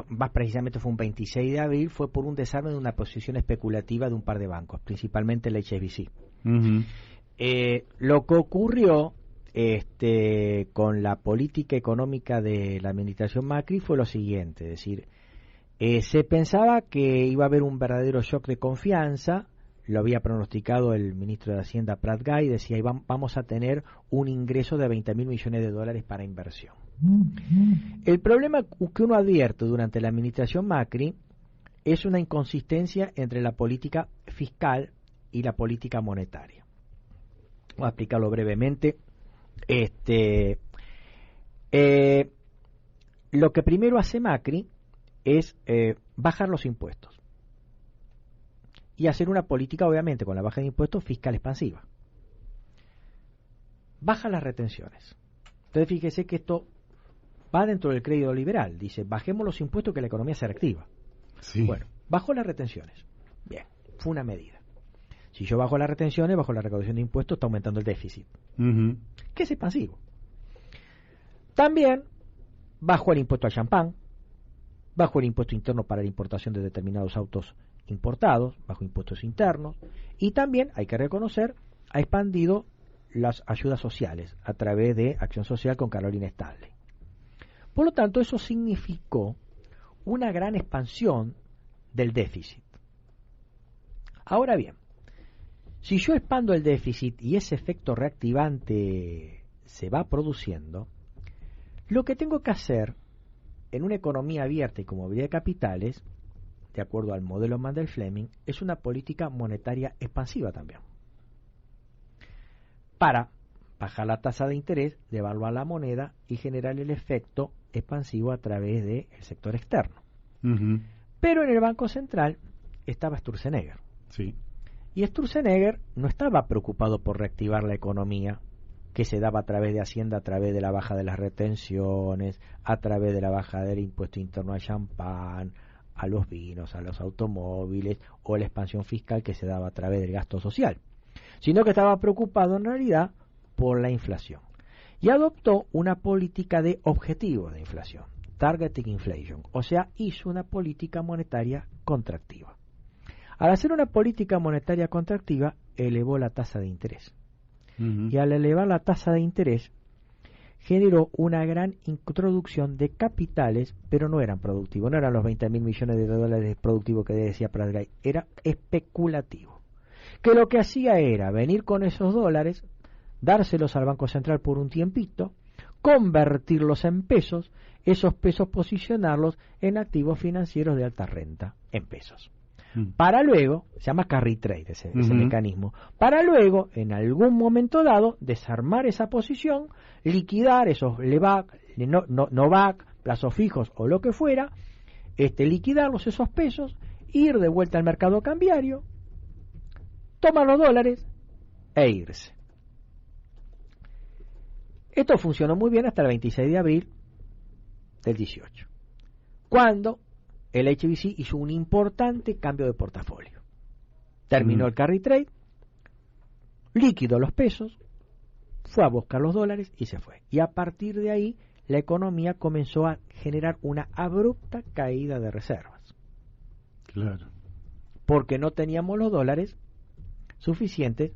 [SPEAKER 2] más precisamente fue un 26 de abril, fue por un desarme de una posición especulativa de un par de bancos, principalmente el HSBC.
[SPEAKER 1] Uh-huh.
[SPEAKER 2] Lo que ocurrió con la política económica de la administración Macri fue lo siguiente, es decir, se pensaba que iba a haber un verdadero shock de confianza, lo había pronosticado el ministro de Hacienda Prat Gay, decía, vamos a tener un ingreso de $20.000 millones para inversión. El problema que uno advierte durante la administración Macri es una inconsistencia entre la política fiscal y la política monetaria. Voy a explicarlo brevemente. Lo que primero hace Macri es bajar los impuestos y hacer una política, obviamente, con la baja de impuestos fiscal expansiva. Baja las retenciones. Entonces fíjese que esto va dentro del crédito liberal. Dice, bajemos los impuestos que la economía se reactiva.
[SPEAKER 1] Sí.
[SPEAKER 2] Bueno, bajó las retenciones. Bien, fue una medida. Si yo bajo las retenciones, bajo la recaudación de impuestos, está aumentando el déficit.
[SPEAKER 1] Uh-huh.
[SPEAKER 2] Que es expansivo. También bajó el impuesto al champán, bajó el impuesto interno para la importación de determinados autos importados, bajo impuestos internos, y también, hay que reconocer, ha expandido las ayudas sociales a través de Acción Social con Carolina Stanley. Por lo tanto, eso significó una gran expansión del déficit. Ahora bien, si yo expando el déficit y ese efecto reactivante se va produciendo, lo que tengo que hacer en una economía abierta y con movilidad de capitales, de acuerdo al modelo Mandel-Fleming, es una política monetaria expansiva también. Para bajar la tasa de interés, devaluar la moneda y generar el efecto expansivo a través del sector externo.
[SPEAKER 1] Uh-huh.
[SPEAKER 2] Pero en el Banco Central estaba Sturzenegger.
[SPEAKER 1] Sí.
[SPEAKER 2] Y Sturzenegger no estaba preocupado por reactivar la economía que se daba a través de Hacienda, a través de la baja de las retenciones, a través de la baja del impuesto interno al champán, a los vinos, a los automóviles, o la expansión fiscal que se daba a través del gasto social, sino que estaba preocupado en realidad por la inflación. Y adoptó una política de objetivos de inflación, targeting inflation, o sea, hizo una política monetaria contractiva. Al hacer una política monetaria contractiva, elevó la tasa de interés. Uh-huh. Y al elevar la tasa de interés, generó una gran introducción de capitales, pero no eran productivos, no eran los $20.000 millones productivos que decía Prat Gay, era especulativo. Que lo que hacía era venir con esos dólares, dárselos al Banco Central por un tiempito, convertirlos en pesos, esos pesos posicionarlos en activos financieros de alta renta, en pesos. Para luego, se llama carry trade ese mecanismo, para luego, en algún momento dado, desarmar esa posición, liquidar esos LEVAC, NOVAC, plazos fijos o lo que fuera, liquidarlos esos pesos, ir de vuelta al mercado cambiario, tomar los dólares e irse. Esto funcionó muy bien hasta el 26 de abril del 18, cuando el HSBC hizo un importante cambio de portafolio. Terminó el carry trade, liquidó los pesos, fue a buscar los dólares y se fue. Y a partir de ahí, la economía comenzó a generar una abrupta caída de reservas.
[SPEAKER 1] Claro.
[SPEAKER 2] Porque no teníamos los dólares suficientes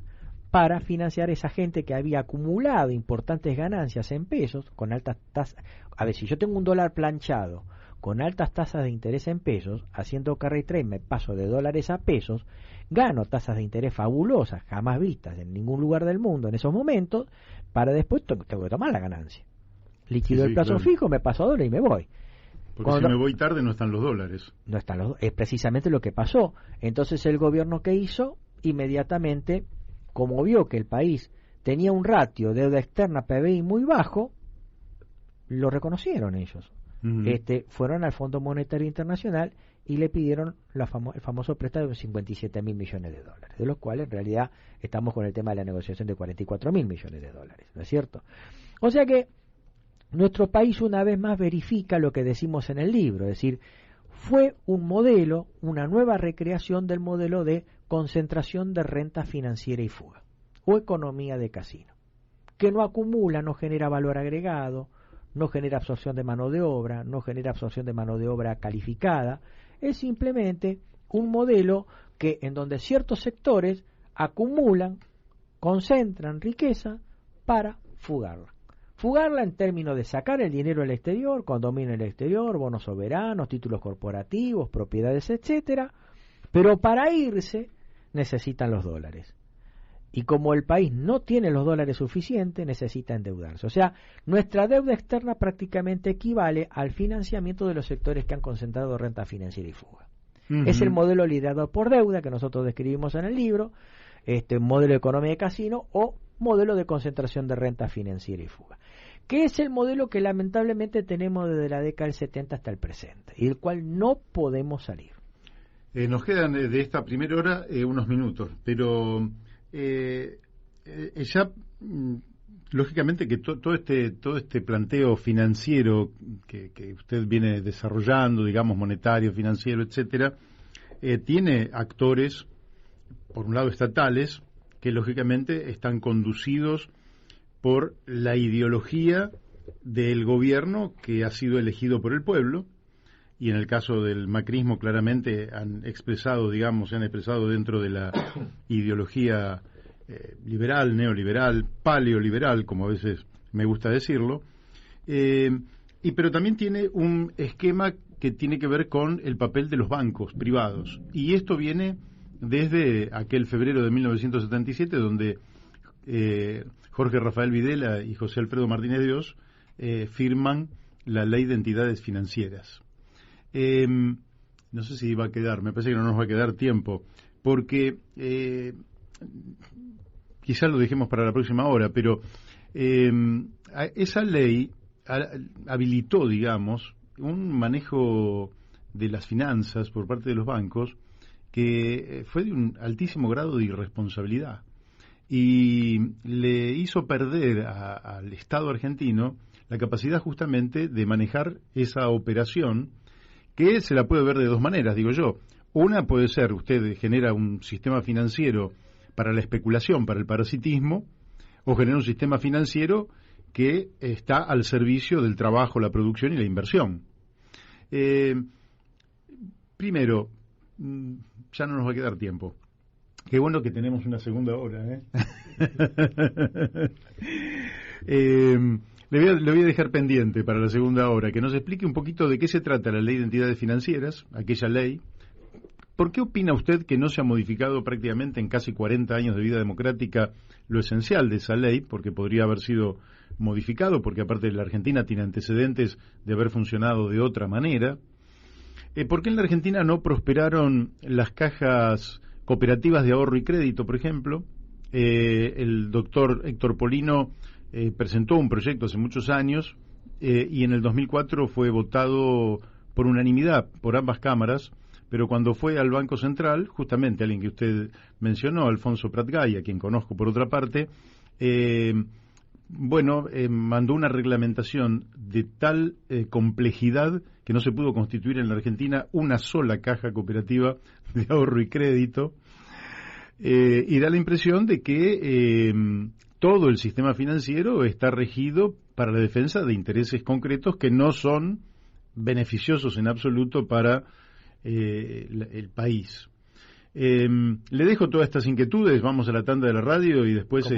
[SPEAKER 2] para financiar esa gente que había acumulado importantes ganancias en pesos con altas tasas. A ver, si yo tengo un dólar planchado con altas tasas de interés en pesos, haciendo carry trade me paso de dólares a pesos, gano tasas de interés fabulosas, jamás vistas en ningún lugar del mundo en esos momentos, para después tengo que tomar la ganancia. Liquido el plazo fijo, me paso a dólar y me voy.
[SPEAKER 1] Porque si me voy tarde no están los dólares.
[SPEAKER 2] No están los dólares, es precisamente lo que pasó. Entonces el gobierno, ¿qué hizo? Inmediatamente, como vio que el país tenía un ratio de deuda externa PBI muy bajo, lo reconocieron ellos. Fueron al Fondo Monetario Internacional y le pidieron el famoso préstamo de 57.000 millones de dólares, de los cuales en realidad estamos con el tema de la negociación de 44.000 millones de dólares, ¿no es cierto? O sea que nuestro país una vez más verifica lo que decimos en el libro, es decir, fue un modelo, una nueva recreación del modelo de concentración de renta financiera y fuga, o economía de casino, que no acumula, no genera valor agregado, no genera absorción de mano de obra, no genera absorción de mano de obra calificada, es simplemente un modelo que en donde ciertos sectores acumulan, concentran riqueza para fugarla. Fugarla en términos de sacar el dinero al exterior, condominio en el exterior, bonos soberanos, títulos corporativos, propiedades, etcétera, pero para irse necesitan los dólares. Y como el país no tiene los dólares suficientes, necesita endeudarse. O sea, nuestra deuda externa prácticamente equivale al financiamiento de los sectores que han concentrado renta financiera y fuga. Es el modelo liderado por deuda que nosotros describimos en el libro, modelo de economía de casino o modelo de concentración de renta financiera y fuga, que es el modelo que lamentablemente tenemos desde la década del 70 hasta el presente y del cual no podemos salir.
[SPEAKER 1] Nos quedan de esta primera hora unos minutos, pero ya lógicamente que todo este planteo financiero que usted viene desarrollando, digamos monetario, financiero, etcétera, tiene actores, por un lado estatales, que lógicamente están conducidos por la ideología del gobierno que ha sido elegido por el pueblo, y en el caso del macrismo claramente se han expresado dentro de la ideología liberal, neoliberal, paleoliberal, como a veces me gusta decirlo, pero también tiene un esquema que tiene que ver con el papel de los bancos privados, y esto viene desde aquel febrero de 1977, donde Jorge Rafael Videla y José Alfredo Martínez de Oz firman la Ley de Entidades Financieras. No sé si va a quedar, me parece que no nos va a quedar tiempo, porque quizás lo dejemos para la próxima hora, pero esa ley habilitó, digamos, un manejo de las finanzas por parte de los bancos que fue de un altísimo grado de irresponsabilidad y le hizo perder al Estado argentino la capacidad justamente de manejar esa operación, que se la puede ver de dos maneras, digo yo. Una puede ser, usted genera un sistema financiero para la especulación, para el parasitismo, o genera un sistema financiero que está al servicio del trabajo, la producción y la inversión. Primero, ya no nos va a quedar tiempo. Qué bueno que tenemos una segunda hora, Le voy a dejar pendiente para la segunda hora, que nos explique un poquito de qué se trata la Ley de Entidades Financieras, aquella ley. ¿Por qué opina usted que no se ha modificado prácticamente en casi 40 años de vida democrática lo esencial de esa ley? Porque podría haber sido modificado, porque aparte la Argentina tiene antecedentes de haber funcionado de otra manera. ¿Por qué en la Argentina no prosperaron las cajas cooperativas de ahorro y crédito, por ejemplo? El doctor Héctor Polino presentó un proyecto hace muchos años y en el 2004 fue votado por unanimidad por ambas cámaras, pero cuando fue al Banco Central, justamente alguien que usted mencionó, Alfonso Prat Gay, a quien conozco por otra parte, bueno, mandó una reglamentación de tal complejidad que no se pudo constituir en la Argentina una sola caja cooperativa de ahorro y crédito, y da la impresión de que todo el sistema financiero está regido para la defensa de intereses concretos que no son beneficiosos en absoluto para el país. Le dejo todas estas inquietudes, vamos a la tanda de la radio y después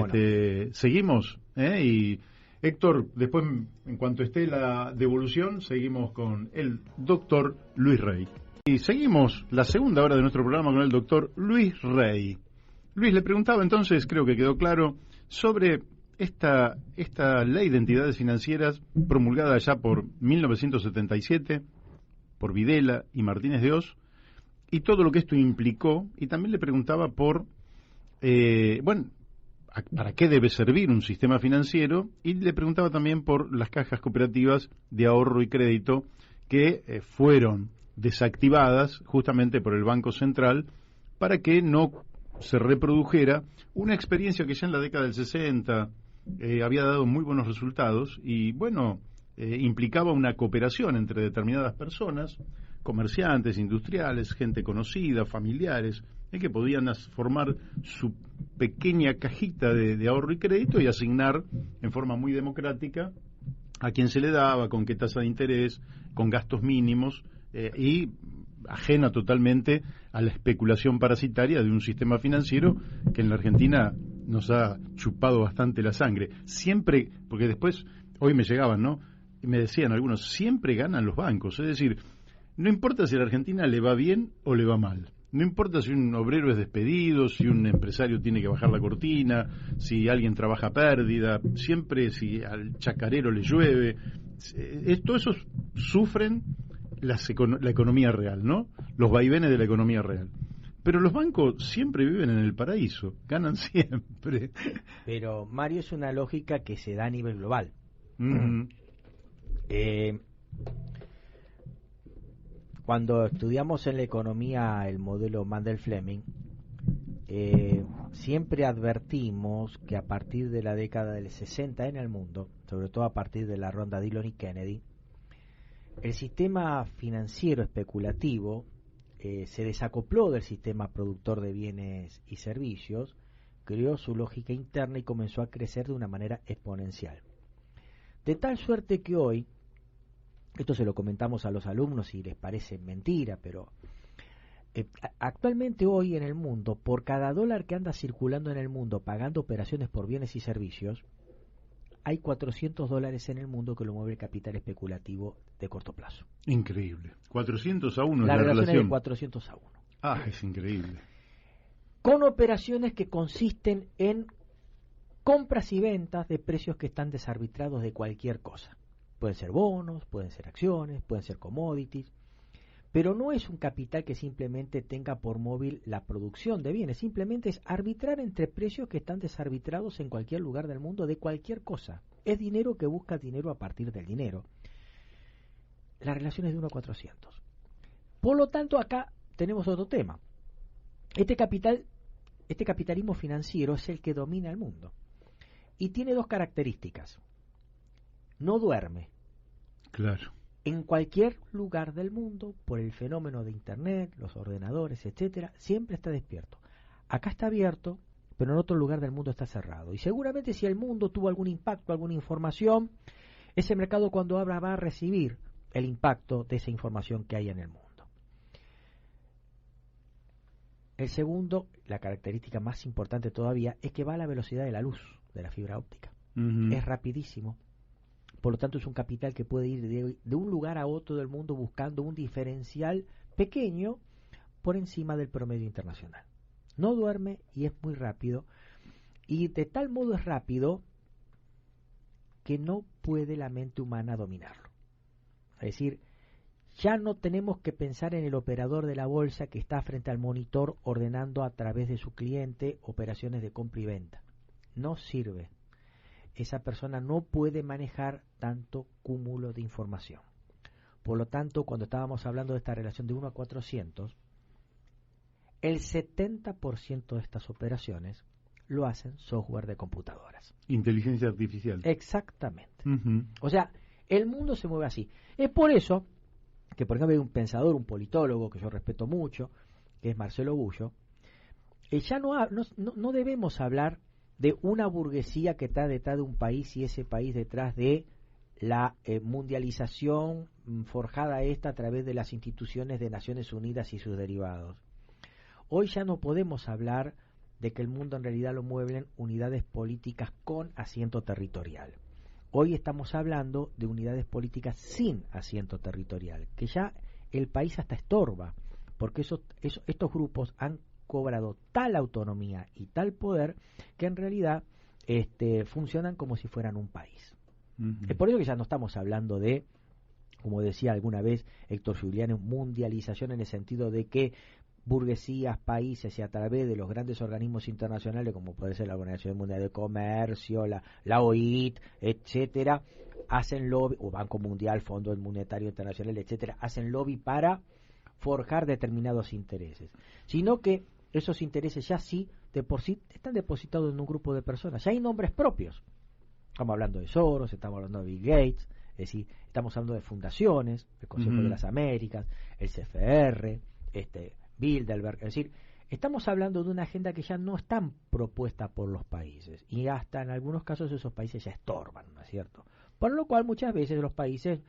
[SPEAKER 1] seguimos. Y Héctor, después, en cuanto esté la devolución, seguimos con el doctor Luis Rey. Y seguimos la segunda hora de nuestro programa con el doctor Luis Rey. Luis, le preguntaba entonces, creo que quedó claro, sobre esta ley de entidades financieras promulgada ya por 1977, por Videla y Martínez de Oz, y todo lo que esto implicó, y también le preguntaba por, ¿para qué debe servir un sistema financiero? Y le preguntaba también por las cajas cooperativas de ahorro y crédito que fueron desactivadas justamente por el Banco Central para que no se reprodujera una experiencia que ya en la década del 60 había dado muy buenos resultados y, implicaba una cooperación entre determinadas personas, comerciantes, industriales, gente conocida, familiares, que podían formar su pequeña cajita de ahorro y crédito y asignar en forma muy democrática a quién se le daba, con qué tasa de interés, con gastos mínimos y ajena totalmente a la especulación parasitaria de un sistema financiero que en la Argentina nos ha chupado bastante la sangre. Siempre, porque después, hoy me llegaban, ¿no? Y me decían algunos, siempre ganan los bancos, es decir, no importa si a la Argentina le va bien o le va mal. No importa si un obrero es despedido, si un empresario tiene que bajar la cortina, si alguien trabaja a pérdida, siempre si al chacarero le llueve. Todos esos sufren la economía real, ¿no? Los vaivenes de la economía real. Pero los bancos siempre viven en el paraíso, ganan siempre.
[SPEAKER 2] Pero, Mario, es una lógica que se da a nivel global.
[SPEAKER 1] Mm-hmm.
[SPEAKER 2] Cuando estudiamos en la economía el modelo Mandel-Fleming, siempre advertimos que a partir de la década del 60 en el mundo, sobre todo a partir de la ronda Dillon y Kennedy, el sistema financiero especulativo se desacopló del sistema productor de bienes y servicios, creó su lógica interna y comenzó a crecer de una manera exponencial. De tal suerte que hoy, esto se lo comentamos a los alumnos y les parece mentira, pero actualmente hoy en el mundo, por cada dólar que anda circulando en el mundo pagando operaciones por bienes y servicios, hay $400 en el mundo que lo mueve el capital especulativo de corto plazo.
[SPEAKER 1] Increíble. 400 a 1
[SPEAKER 2] la
[SPEAKER 1] es la
[SPEAKER 2] relación
[SPEAKER 1] relación.
[SPEAKER 2] Es de 400 a 1.
[SPEAKER 1] Ah, es increíble.
[SPEAKER 2] Con operaciones que consisten en compras y ventas de precios que están desarbitrados de cualquier cosa. Pueden ser bonos, pueden ser acciones, pueden ser commodities, pero no es un capital que simplemente tenga por móvil la producción de bienes, simplemente es arbitrar entre precios que están desarbitrados en cualquier lugar del mundo de cualquier cosa. Es dinero que busca dinero a partir del dinero. La relación es de 1 a 400. Por lo tanto, acá tenemos otro tema. Este capitalismo financiero es el que domina el mundo y tiene dos características. No duerme.
[SPEAKER 1] Claro.
[SPEAKER 2] En cualquier lugar del mundo, por el fenómeno de Internet, los ordenadores, etcétera, siempre está despierto. Acá está abierto, pero en otro lugar del mundo está cerrado. Y seguramente si el mundo tuvo algún impacto, alguna información, ese mercado cuando abra va a recibir el impacto de esa información que hay en el mundo. El segundo, la característica más importante todavía, es que va a la velocidad de la luz, de la fibra óptica.
[SPEAKER 1] Uh-huh.
[SPEAKER 2] Es rapidísimo. Por lo tanto, es un capital que puede ir de un lugar a otro del mundo buscando un diferencial pequeño por encima del promedio internacional. No duerme y es muy rápido. Y de tal modo es rápido que no puede la mente humana dominarlo. Es decir, ya no tenemos que pensar en el operador de la bolsa que está frente al monitor ordenando a través de su cliente operaciones de compra y venta. No sirve. Esa persona no puede manejar tanto cúmulo de información. Por lo tanto, cuando estábamos hablando de esta relación de 1 a 400, el 70% de estas operaciones lo hacen software de computadoras.
[SPEAKER 1] Inteligencia artificial.
[SPEAKER 2] Exactamente.
[SPEAKER 1] Uh-huh.
[SPEAKER 2] O sea, el mundo se mueve así. Es por eso que, por ejemplo, hay un pensador, un politólogo que yo respeto mucho, que es Marcelo Bullo, ya no debemos hablar de una burguesía que está detrás de un país y ese país detrás de la mundialización forjada a través de las instituciones de Naciones Unidas y sus derivados. Hoy ya no podemos hablar de que el mundo en realidad lo mueven unidades políticas con asiento territorial. Hoy estamos hablando de unidades políticas sin asiento territorial, que ya el país hasta estorba, porque estos grupos han cobrado tal autonomía y tal poder que en realidad funcionan como si fueran un país. Uh-huh. Es por eso que ya no estamos hablando de, como decía alguna vez Héctor Giuliani, mundialización en el sentido de que burguesías, países y a través de los grandes organismos internacionales como puede ser la Organización Mundial de Comercio, la OIT, etcétera, hacen lobby, o Banco Mundial, Fondo Monetario Internacional, etcétera, hacen lobby para forjar determinados intereses, sino que esos intereses ya sí, de por sí, están depositados en un grupo de personas, ya hay nombres propios. Estamos hablando de Soros, estamos hablando de Bill Gates, es decir, estamos hablando de fundaciones, el Consejo de las Américas, el CFR, Bilderberg, es decir, estamos hablando de una agenda que ya no está propuesta por los países y hasta en algunos casos esos países ya estorban, ¿no es cierto? Por lo cual muchas veces los países,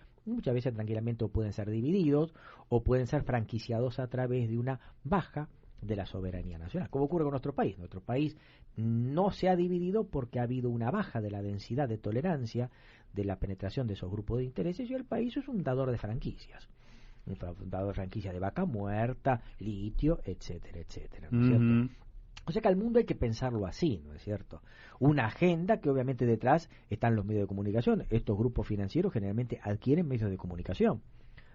[SPEAKER 2] tranquilamente pueden ser divididos o pueden ser franquiciados a través de una baja de la soberanía nacional, como ocurre con nuestro país. Nuestro país no se ha dividido porque ha habido una baja de la densidad de tolerancia de la penetración de esos grupos de intereses y el país es un dador de franquicias. Un fundador de franquicia de Vaca Muerta, litio, etcétera, etcétera, ¿no es cierto? O sea que al mundo hay que pensarlo así, ¿no es cierto? Una agenda que obviamente detrás están los medios de comunicación. Estos grupos financieros generalmente adquieren medios de comunicación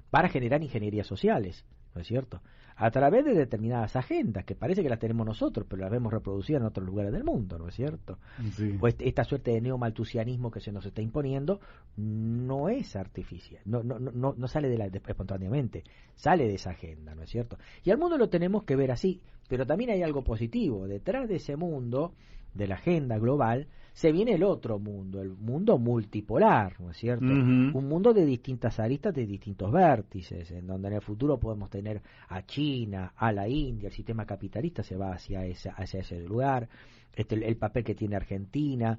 [SPEAKER 2] para generar ingenierías sociales, ¿no es cierto? A través de determinadas agendas, que parece que las tenemos nosotros, pero las vemos reproducidas en otros lugares del mundo, ¿no es cierto? Sí. Pues esta suerte de neomalthusianismo que se nos está imponiendo no es artificial, no sale espontáneamente, sale de esa agenda, ¿no es cierto? Y al mundo lo tenemos que ver así, pero también hay algo positivo. Detrás de ese mundo, de la agenda global, se viene el otro mundo, el mundo multipolar, ¿no es cierto? Uh-huh. Un mundo de distintas aristas, de distintos vértices, en donde en el futuro podemos tener a China, a la India, el sistema capitalista se va hacia ese lugar, el papel que tiene Argentina,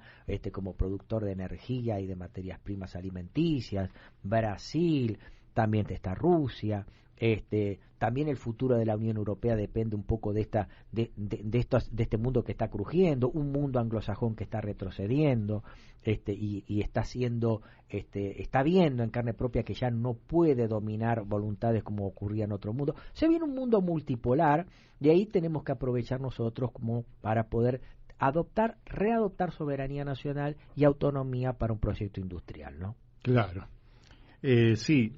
[SPEAKER 2] como productor de energía y de materias primas alimenticias, Brasil, también está Rusia. También el futuro de la Unión Europea depende un poco de este mundo que está crujiendo, un mundo anglosajón que está retrocediendo, y está viendo en carne propia que ya no puede dominar voluntades como ocurría en otro mundo. Se viene un mundo multipolar y ahí tenemos que aprovechar nosotros como para poder readoptar soberanía nacional y autonomía para un proyecto industrial, ¿no?
[SPEAKER 1] Claro. Sí.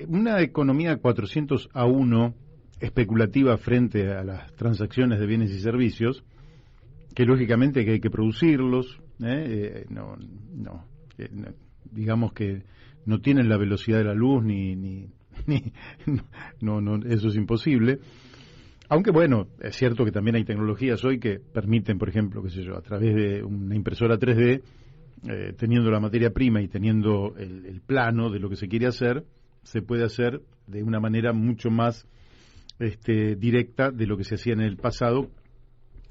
[SPEAKER 1] Una economía 400-1 especulativa frente a las transacciones de bienes y servicios, que lógicamente que hay que producirlos, digamos que no tienen la velocidad de la luz no, eso es imposible. Aunque bueno, es cierto que también hay tecnologías hoy que permiten, por ejemplo, a través de una impresora 3D, teniendo la materia prima y teniendo el plano de lo que se quiere hacer, se puede hacer de una manera mucho más directa de lo que se hacía en el pasado,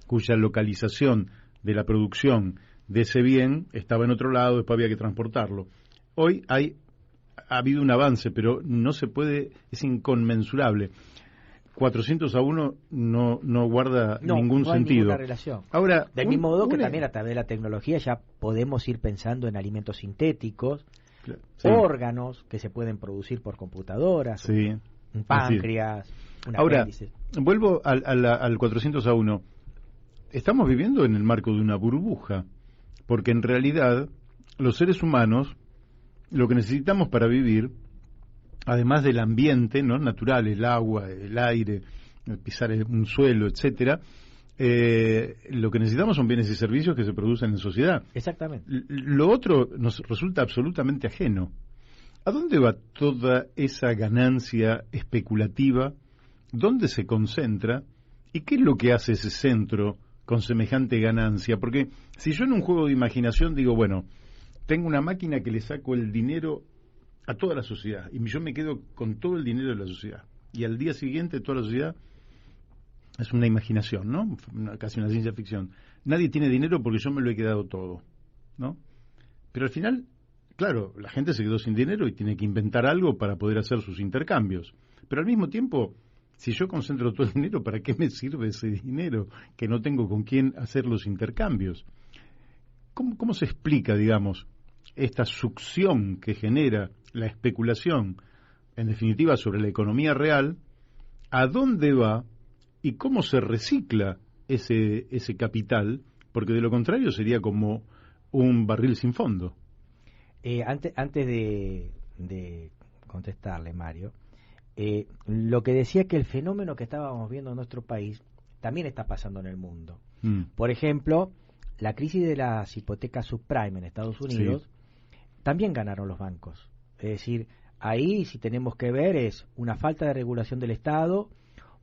[SPEAKER 1] cuya localización de la producción de ese bien estaba en otro lado, después había que transportarlo. Hoy ha habido un avance, pero no se puede, es inconmensurable. 400-1 no guarda ningún sentido. No hay ninguna
[SPEAKER 2] relación. Ahora, del mismo modo que también a través de la tecnología ya podemos ir pensando en alimentos sintéticos, sí, órganos que se pueden producir por computadoras, sí, un páncreas, un apéndice.
[SPEAKER 1] Ahora, vuelvo al 400-1. Estamos viviendo en el marco de una burbuja, porque en realidad los seres humanos lo que necesitamos para vivir, además del ambiente, ¿no?, natural, el agua, el aire, pisar un suelo, etcétera, lo que necesitamos son bienes y servicios que se producen en sociedad.
[SPEAKER 2] Exactamente.
[SPEAKER 1] Lo otro nos resulta absolutamente ajeno. ¿A dónde va toda esa ganancia especulativa? ¿Dónde se concentra? ¿Y qué es lo que hace ese centro con semejante ganancia? Porque si yo en un juego de imaginación digo, bueno, tengo una máquina que le saco el dinero a toda la sociedad y yo me quedo con todo el dinero de la sociedad, y al día siguiente toda la sociedad, es una imaginación, ¿no? Casi una ciencia ficción. Nadie tiene dinero porque yo me lo he quedado todo, ¿no? Pero al final, claro, la gente se quedó sin dinero y tiene que inventar algo para poder hacer sus intercambios. Pero al mismo tiempo, si yo concentro todo el dinero, ¿para qué me sirve ese dinero que no tengo con quién hacer los intercambios? ¿Cómo se explica, digamos, esta succión que genera la especulación, en definitiva, sobre la economía real? ¿A dónde va y cómo se recicla ese capital? Porque de lo contrario sería como un barril sin fondo.
[SPEAKER 2] Antes de contestarle, Mario, lo que decía que el fenómeno que estábamos viendo en nuestro país también está pasando en el mundo. Por ejemplo, la crisis de las hipotecas subprime en Estados Unidos, también ganaron los bancos. Es decir, ahí si tenemos que ver es una falta de regulación del Estado,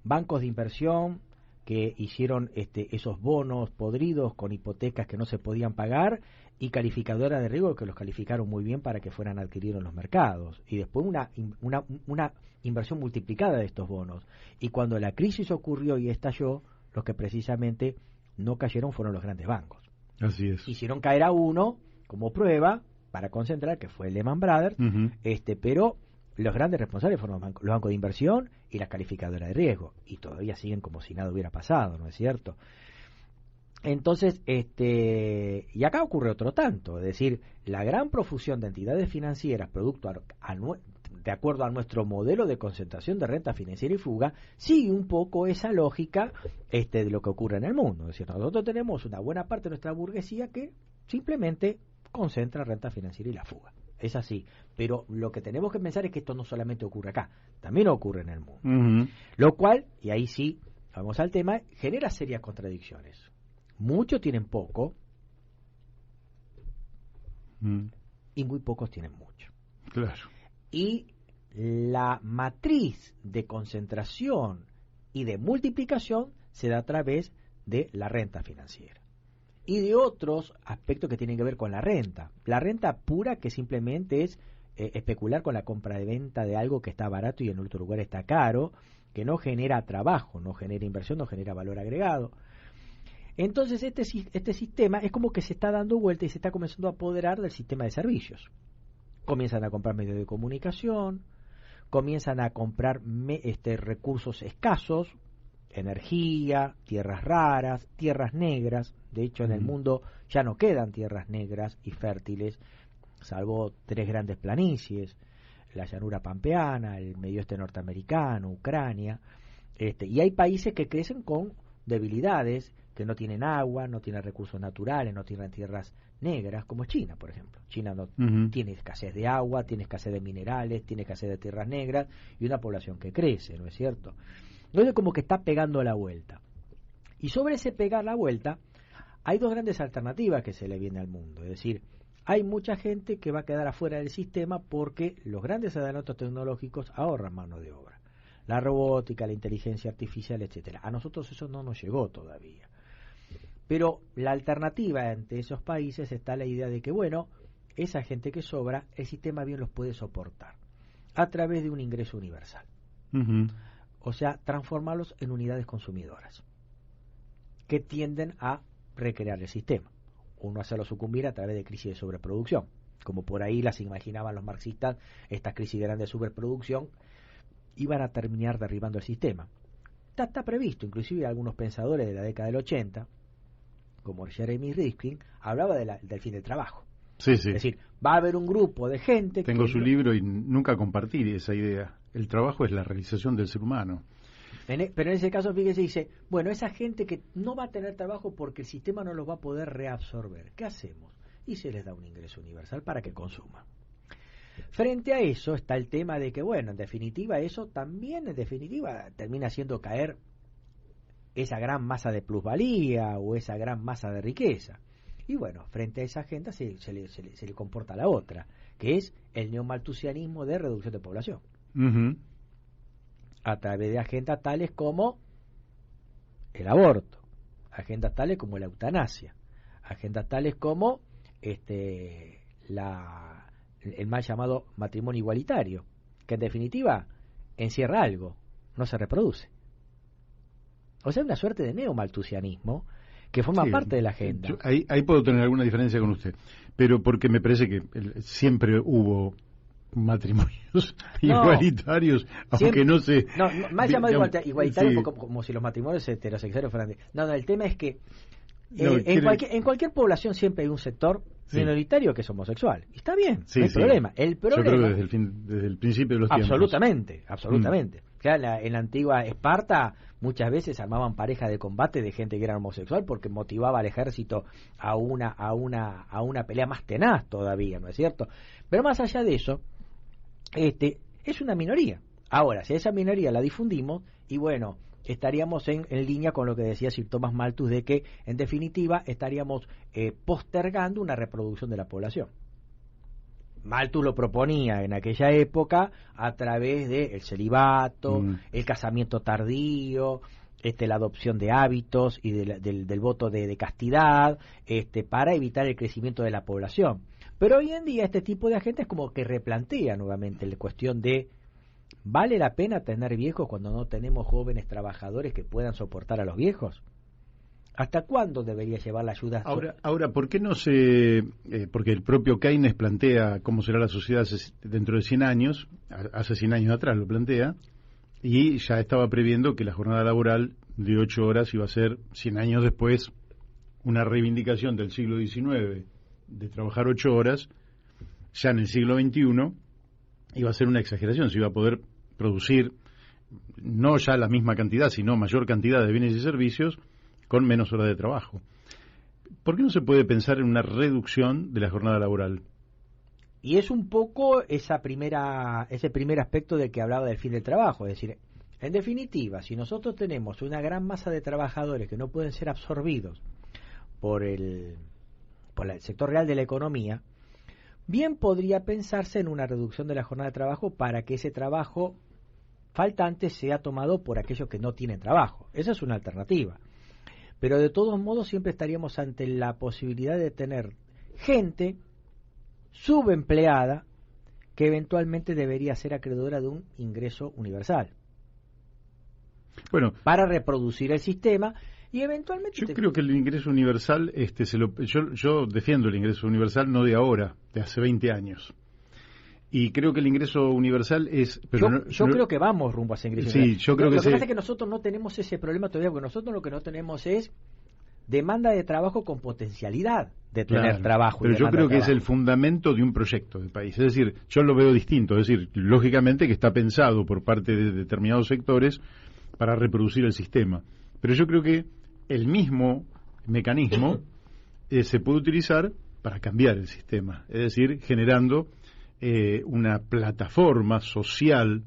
[SPEAKER 2] bancos de inversión que hicieron esos bonos podridos con hipotecas que no se podían pagar, y calificadoras de riesgo que los calificaron muy bien para que fueran adquiridos en los mercados, y después una inversión multiplicada de estos bonos. Y cuando la crisis ocurrió y estalló, los que precisamente no cayeron fueron los grandes bancos.
[SPEAKER 1] Así es.
[SPEAKER 2] Hicieron caer a uno como prueba para concentrar, que fue Lehman Brothers, pero los grandes responsables fueron los bancos de inversión y las calificadoras de riesgo, y todavía siguen como si nada hubiera pasado, ¿no es cierto? Entonces, y acá ocurre otro tanto, es decir, la gran profusión de entidades financieras producto de acuerdo a nuestro modelo de concentración de renta financiera y fuga, sigue un poco esa lógica de lo que ocurre en el mundo. Es decir, nosotros tenemos una buena parte de nuestra burguesía que simplemente concentra renta financiera y la fuga. Es así, pero lo que tenemos que pensar es que esto no solamente ocurre acá, también ocurre en el mundo. Lo cual, y ahí sí, vamos al tema, genera serias contradicciones. Muchos tienen poco y muy pocos tienen mucho.
[SPEAKER 1] Claro.
[SPEAKER 2] Y la matriz de concentración y de multiplicación se da a través de la renta financiera y de otros aspectos que tienen que ver con la renta. La renta pura, que simplemente es especular con la compra de venta de algo que está barato y en otro lugar está caro, que no genera trabajo, no genera inversión, no genera valor agregado. Entonces este sistema es como que se está dando vuelta y se está comenzando a apoderar del sistema de servicios. Comienzan a comprar medios de comunicación, comienzan a comprar recursos escasos, energía, tierras raras, tierras negras. De hecho, en el mundo ya no quedan tierras negras y fértiles, salvo 3 grandes planicies: la llanura pampeana, el medio oeste norteamericano, Ucrania. Y hay países que crecen con debilidades, que no tienen agua, no tienen recursos naturales, no tienen tierras negras, como China, por ejemplo. China no tiene escasez de agua, tiene escasez de minerales, tiene escasez de tierras negras y una población que crece, ¿no es cierto? Entonces como que está pegando la vuelta. Y sobre ese pegar la vuelta hay 2 grandes alternativas que se le viene al mundo. Es decir, hay mucha gente que va a quedar afuera del sistema porque los grandes adelantos tecnológicos ahorran mano de obra. La robótica, la inteligencia artificial, etcétera. A nosotros eso no nos llegó todavía. Pero la alternativa ante esos países está la idea de que, bueno, esa gente que sobra, el sistema bien los puede soportar a través de un ingreso universal. O sea, transformarlos en unidades consumidoras que tienden a recrear el sistema. Uno hacerlo sucumbir a través de crisis de sobreproducción, como por ahí las imaginaban los marxistas. Estas crisis grandes de sobreproducción iban a terminar derribando el sistema. Está previsto, inclusive algunos pensadores de la década del 80, como Jeremy Rifkin, hablaba del fin del trabajo.
[SPEAKER 1] Sí.
[SPEAKER 2] Es decir, va a haber un grupo de gente...
[SPEAKER 1] Tengo su libro y nunca compartí esa idea. El trabajo es la realización del ser humano.
[SPEAKER 2] Pero en ese caso, fíjese, dice, bueno, esa gente que no va a tener trabajo porque el sistema no los va a poder reabsorber, ¿qué hacemos? Y se les da un ingreso universal para que consuman. Frente a eso está el tema de que, bueno, en definitiva, eso también, termina haciendo caer esa gran masa de plusvalía o esa gran masa de riqueza. Y bueno, frente a esa agenda se le comporta la otra, que es el neomalthusianismo de reducción de población. A través de agendas tales como el aborto, agendas tales como la eutanasia, agendas tales como el mal llamado matrimonio igualitario, que en definitiva encierra algo, no se reproduce. O sea, una suerte de neomalthusianismo que forma parte de la agenda.
[SPEAKER 1] Ahí puedo tener alguna diferencia con usted, pero porque me parece que siempre hubo matrimonios igualitarios, aunque
[SPEAKER 2] siempre,
[SPEAKER 1] no se...
[SPEAKER 2] más llamado igualitario, como si los matrimonios heterosexuales fueran... No, el tema es que en cualquier población siempre hay un sector minoritario que es homosexual. Y está bien, no hay problema. El problema...
[SPEAKER 1] Yo creo que desde el principio de los tiempos.
[SPEAKER 2] Absolutamente. En la antigua Esparta muchas veces armaban parejas de combate de gente que era homosexual porque motivaba al ejército a una pelea más tenaz todavía, ¿no es cierto? Pero más allá de eso, es una minoría. Ahora, si esa minoría la difundimos, y bueno, estaríamos en línea con lo que decía Sir Thomas Malthus, de que en definitiva estaríamos postergando una reproducción de la población. Malthus lo proponía en aquella época a través del celibato, el casamiento tardío, la adopción de hábitos y del voto de castidad, para evitar el crecimiento de la población. Pero hoy en día este tipo de agentes como que replantea nuevamente la cuestión de ¿vale la pena tener viejos cuando no tenemos jóvenes trabajadores que puedan soportar a los viejos? ¿Hasta cuándo debería llevar la ayuda?
[SPEAKER 1] Ahora, ¿por qué no se...? Porque el propio Keynes plantea cómo será la sociedad dentro de 100 años, hace 100 años atrás lo plantea, y ya estaba previendo que la jornada laboral de 8 horas iba a ser, 100 años después, una reivindicación del siglo XIX de trabajar 8 horas, ya en el siglo XXI iba a ser una exageración, se iba a poder producir no ya la misma cantidad, sino mayor cantidad de bienes y servicios con menos horas de trabajo. ¿Por qué no se puede pensar en una reducción de la jornada laboral?
[SPEAKER 2] Y es un poco ese primer aspecto del que hablaba del fin del trabajo, es decir, en definitiva, si nosotros tenemos una gran masa de trabajadores que no pueden ser absorbidos por el sector real de la economía, bien podría pensarse en una reducción de la jornada de trabajo para que ese trabajo faltante sea tomado por aquellos que no tienen trabajo. Esa es una alternativa. Pero de todos modos siempre estaríamos ante la posibilidad de tener gente subempleada que eventualmente debería ser acreedora de un ingreso universal.
[SPEAKER 1] Bueno,
[SPEAKER 2] para reproducir el sistema y eventualmente...
[SPEAKER 1] Yo creo que el ingreso universal, yo defiendo el ingreso universal no de ahora, de hace 20 años. Y creo que el ingreso universal es... Pero
[SPEAKER 2] yo creo que vamos rumbo a ese ingreso
[SPEAKER 1] universal. Yo creo
[SPEAKER 2] lo que
[SPEAKER 1] pasa
[SPEAKER 2] es que nosotros no tenemos ese problema todavía, porque nosotros lo que no tenemos es demanda de trabajo con potencialidad de tener trabajo.
[SPEAKER 1] Pero yo creo que es el fundamento de un proyecto de país. Es decir, yo lo veo distinto. Es decir, lógicamente que está pensado por parte de determinados sectores para reproducir el sistema. Pero yo creo que el mismo mecanismo se puede utilizar para cambiar el sistema. Es decir, generando una plataforma social,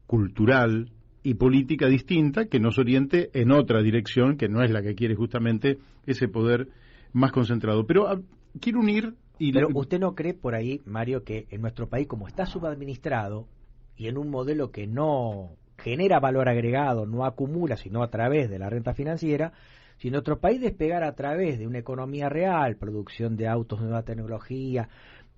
[SPEAKER 1] cultural y política distinta que nos oriente en otra dirección, que no es la que quiere justamente ese poder más concentrado. Pero quiero unir...
[SPEAKER 2] Pero ¿usted no cree por ahí, Mario, que en nuestro país, como está subadministrado y en un modelo que no genera valor agregado, no acumula, sino a través de la renta financiera, si nuestro país despegara a través de una economía real, producción de autos de nueva tecnología,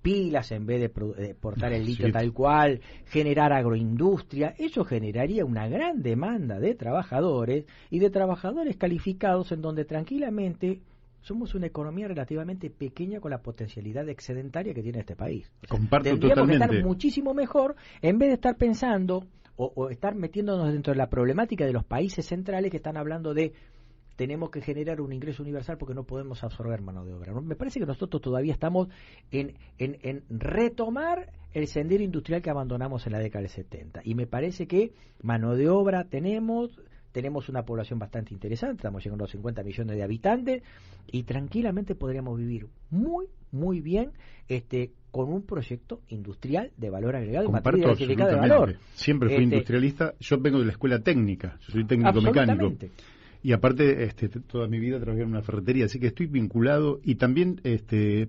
[SPEAKER 2] pilas en vez de exportar el litio tal cual, generar agroindustria, eso generaría una gran demanda de trabajadores y de trabajadores calificados en donde tranquilamente somos una economía relativamente pequeña con la potencialidad excedentaria que tiene este país. O sea,
[SPEAKER 1] comparto
[SPEAKER 2] tendríamos
[SPEAKER 1] totalmente.
[SPEAKER 2] que estar muchísimo mejor en vez de estar pensando o estar metiéndonos dentro de la problemática de los países centrales que están hablando de tenemos que generar un ingreso universal porque no podemos absorber mano de obra. Me parece que nosotros todavía estamos en retomar el sendero industrial que abandonamos en la década del 70. Y me parece que mano de obra tenemos una población bastante interesante, estamos llegando a los 50 millones de habitantes y tranquilamente podríamos vivir muy, muy bien con un proyecto industrial de valor agregado y materia diversificada de valor.
[SPEAKER 1] Siempre fui industrialista, yo vengo de la escuela técnica, yo soy técnico mecánico. Y aparte, toda mi vida trabajé en una ferretería, así que estoy vinculado y también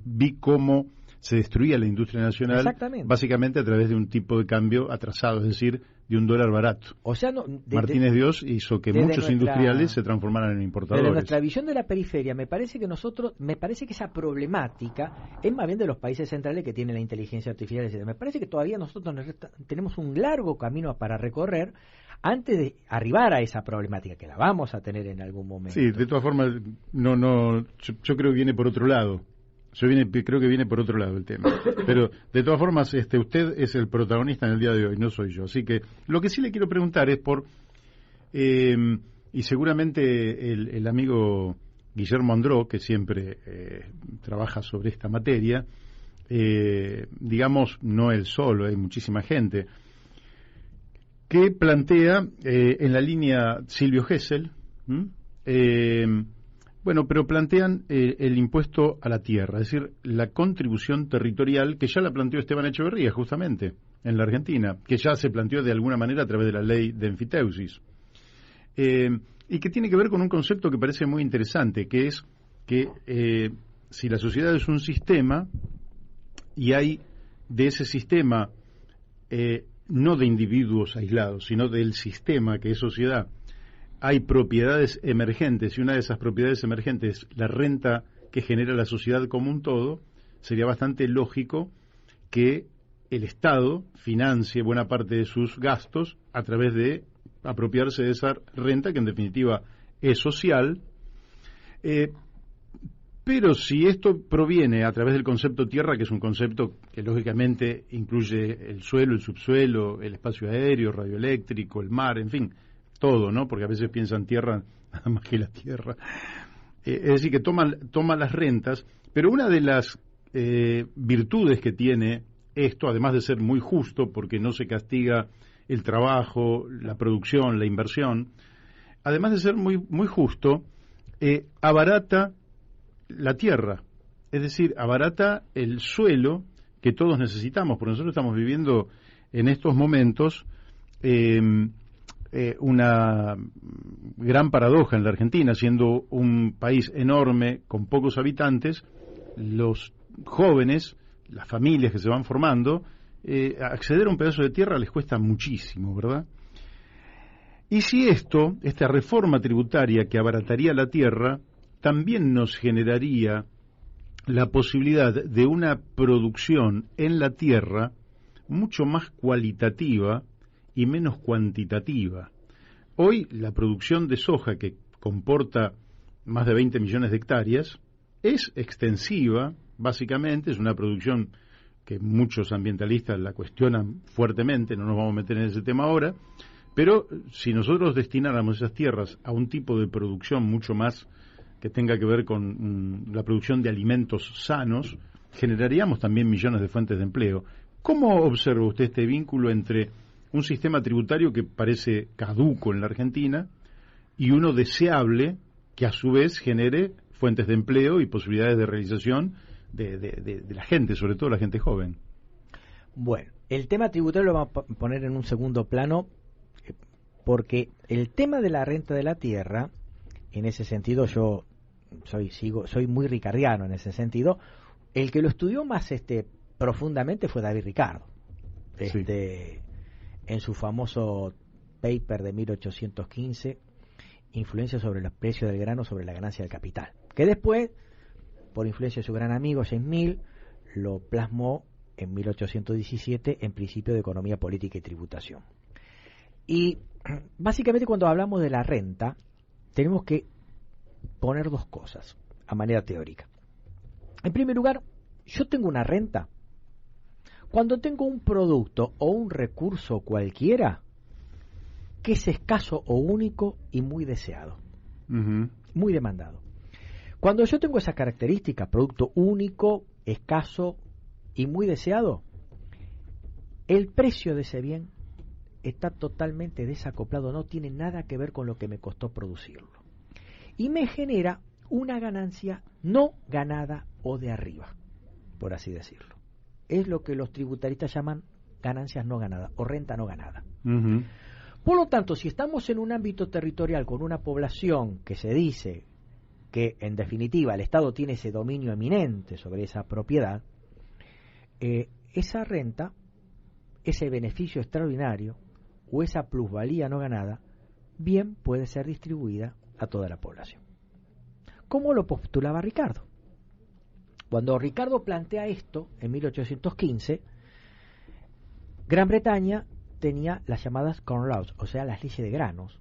[SPEAKER 1] vi cómo se destruía la industria nacional básicamente a través de un tipo de cambio atrasado, es decir, de un dólar barato.
[SPEAKER 2] O sea,
[SPEAKER 1] Martínez Dios hizo que muchos industriales se transformaran en importadores.
[SPEAKER 2] Desde nuestra visión de la periferia, me parece que esa problemática es más bien de los países centrales que tienen la inteligencia artificial, etc. Me parece que todavía nosotros tenemos un largo camino para recorrer antes de arribar a esa problemática, que la vamos a tener en algún momento.
[SPEAKER 1] Sí, de todas formas, yo creo que viene por otro lado. Creo que viene por otro lado el tema. Pero, de todas formas, usted es el protagonista en el día de hoy, no soy yo. Así que, lo que sí le quiero preguntar es y seguramente el amigo Guillermo Andró, que siempre trabaja sobre esta materia, digamos, no él solo, hay muchísima gente, que plantea en la línea Silvio Gesell, pero plantean el impuesto a la tierra, es decir, la contribución territorial que ya la planteó Esteban Echeverría justamente en la Argentina, que ya se planteó de alguna manera a través de la ley de enfiteusis, y que tiene que ver con un concepto que parece muy interesante, que es que si la sociedad es un sistema y hay de ese sistema no de individuos aislados, sino del sistema que es sociedad, hay propiedades emergentes, y una de esas propiedades emergentes, la renta que genera la sociedad como un todo, sería bastante lógico que el Estado financie buena parte de sus gastos a través de apropiarse de esa renta, que en definitiva es social. Pero si esto proviene a través del concepto tierra, que es un concepto que lógicamente incluye el suelo, el subsuelo, el espacio aéreo, radioeléctrico, el mar, en fin, todo, ¿no? Porque a veces piensan tierra nada más que la tierra. Es decir, que toma las rentas, pero una de las virtudes que tiene esto, además de ser muy justo, porque no se castiga el trabajo, la producción, la inversión, además de ser muy, muy justo, abarata la tierra, es decir, abarata el suelo que todos necesitamos, porque nosotros estamos viviendo en estos momentos una gran paradoja en la Argentina, siendo un país enorme con pocos habitantes, los jóvenes, las familias que se van formando, acceder a un pedazo de tierra les cuesta muchísimo, ¿verdad? Y si esta reforma tributaria que abarataría la tierra, también nos generaría la posibilidad de una producción en la tierra mucho más cualitativa y menos cuantitativa. Hoy la producción de soja, que comporta más de 20 millones de hectáreas, es extensiva, básicamente, es una producción que muchos ambientalistas la cuestionan fuertemente, no nos vamos a meter en ese tema ahora, pero si nosotros destináramos esas tierras a un tipo de producción mucho más que tenga que ver con la producción de alimentos sanos, generaríamos también millones de fuentes de empleo. ¿Cómo observa usted este vínculo entre un sistema tributario que parece caduco en la Argentina y uno deseable que a su vez genere fuentes de empleo y posibilidades de realización de la gente, sobre todo la gente joven?
[SPEAKER 2] Bueno, el tema tributario lo vamos a poner en un segundo plano, porque el tema de la renta de la tierra, en ese sentido yo soy muy ricardiano en ese sentido. El que lo estudió más profundamente fue David Ricardo,
[SPEAKER 1] sí,
[SPEAKER 2] en su famoso paper de 1815, Influencia sobre los precios del grano sobre la ganancia del capital, que después, por influencia de su gran amigo James Mill, lo plasmó en 1817 en Principio de Economía Política y Tributación. Y básicamente cuando hablamos de la renta, tenemos que poner dos cosas a manera teórica. En primer lugar, yo tengo una renta cuando tengo un producto o un recurso cualquiera que es escaso o único y muy deseado, muy demandado. Cuando yo tengo esa característica, producto único, escaso y muy deseado, el precio de ese bien está totalmente desacoplado, no tiene nada que ver con lo que me costó producirlo. Y me genera una ganancia no ganada o de arriba, por así decirlo. Es lo que los tributaristas llaman ganancias no ganadas o renta no ganada. Por lo tanto, si estamos en un ámbito territorial con una población que se dice que, en definitiva, el Estado tiene ese dominio eminente sobre esa propiedad, esa renta, ese beneficio extraordinario o esa plusvalía no ganada, bien puede ser distribuida a toda la población. ¿Cómo lo postulaba Ricardo? Cuando Ricardo plantea esto en 1815, Gran Bretaña tenía las llamadas Corn Laws, o sea, las leyes de granos,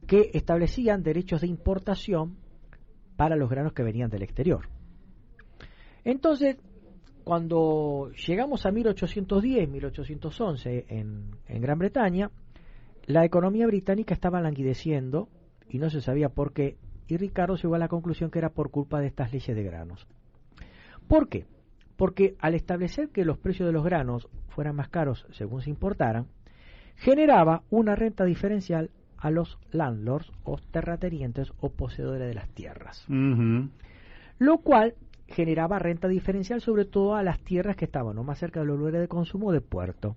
[SPEAKER 2] que establecían derechos de importación para los granos que venían del exterior. Entonces, cuando llegamos a 1810, 1811 en Gran Bretaña, la economía británica estaba languideciendo y no se sabía por qué, y Ricardo llegó a la conclusión que era por culpa de estas leyes de granos. ¿Por qué? Porque al establecer que los precios de los granos fueran más caros según se importaran, generaba una renta diferencial a los landlords o terratenientes o poseedores de las tierras. Lo cual generaba renta diferencial sobre todo a las tierras que estaban o más cerca de los lugares de consumo de puerto.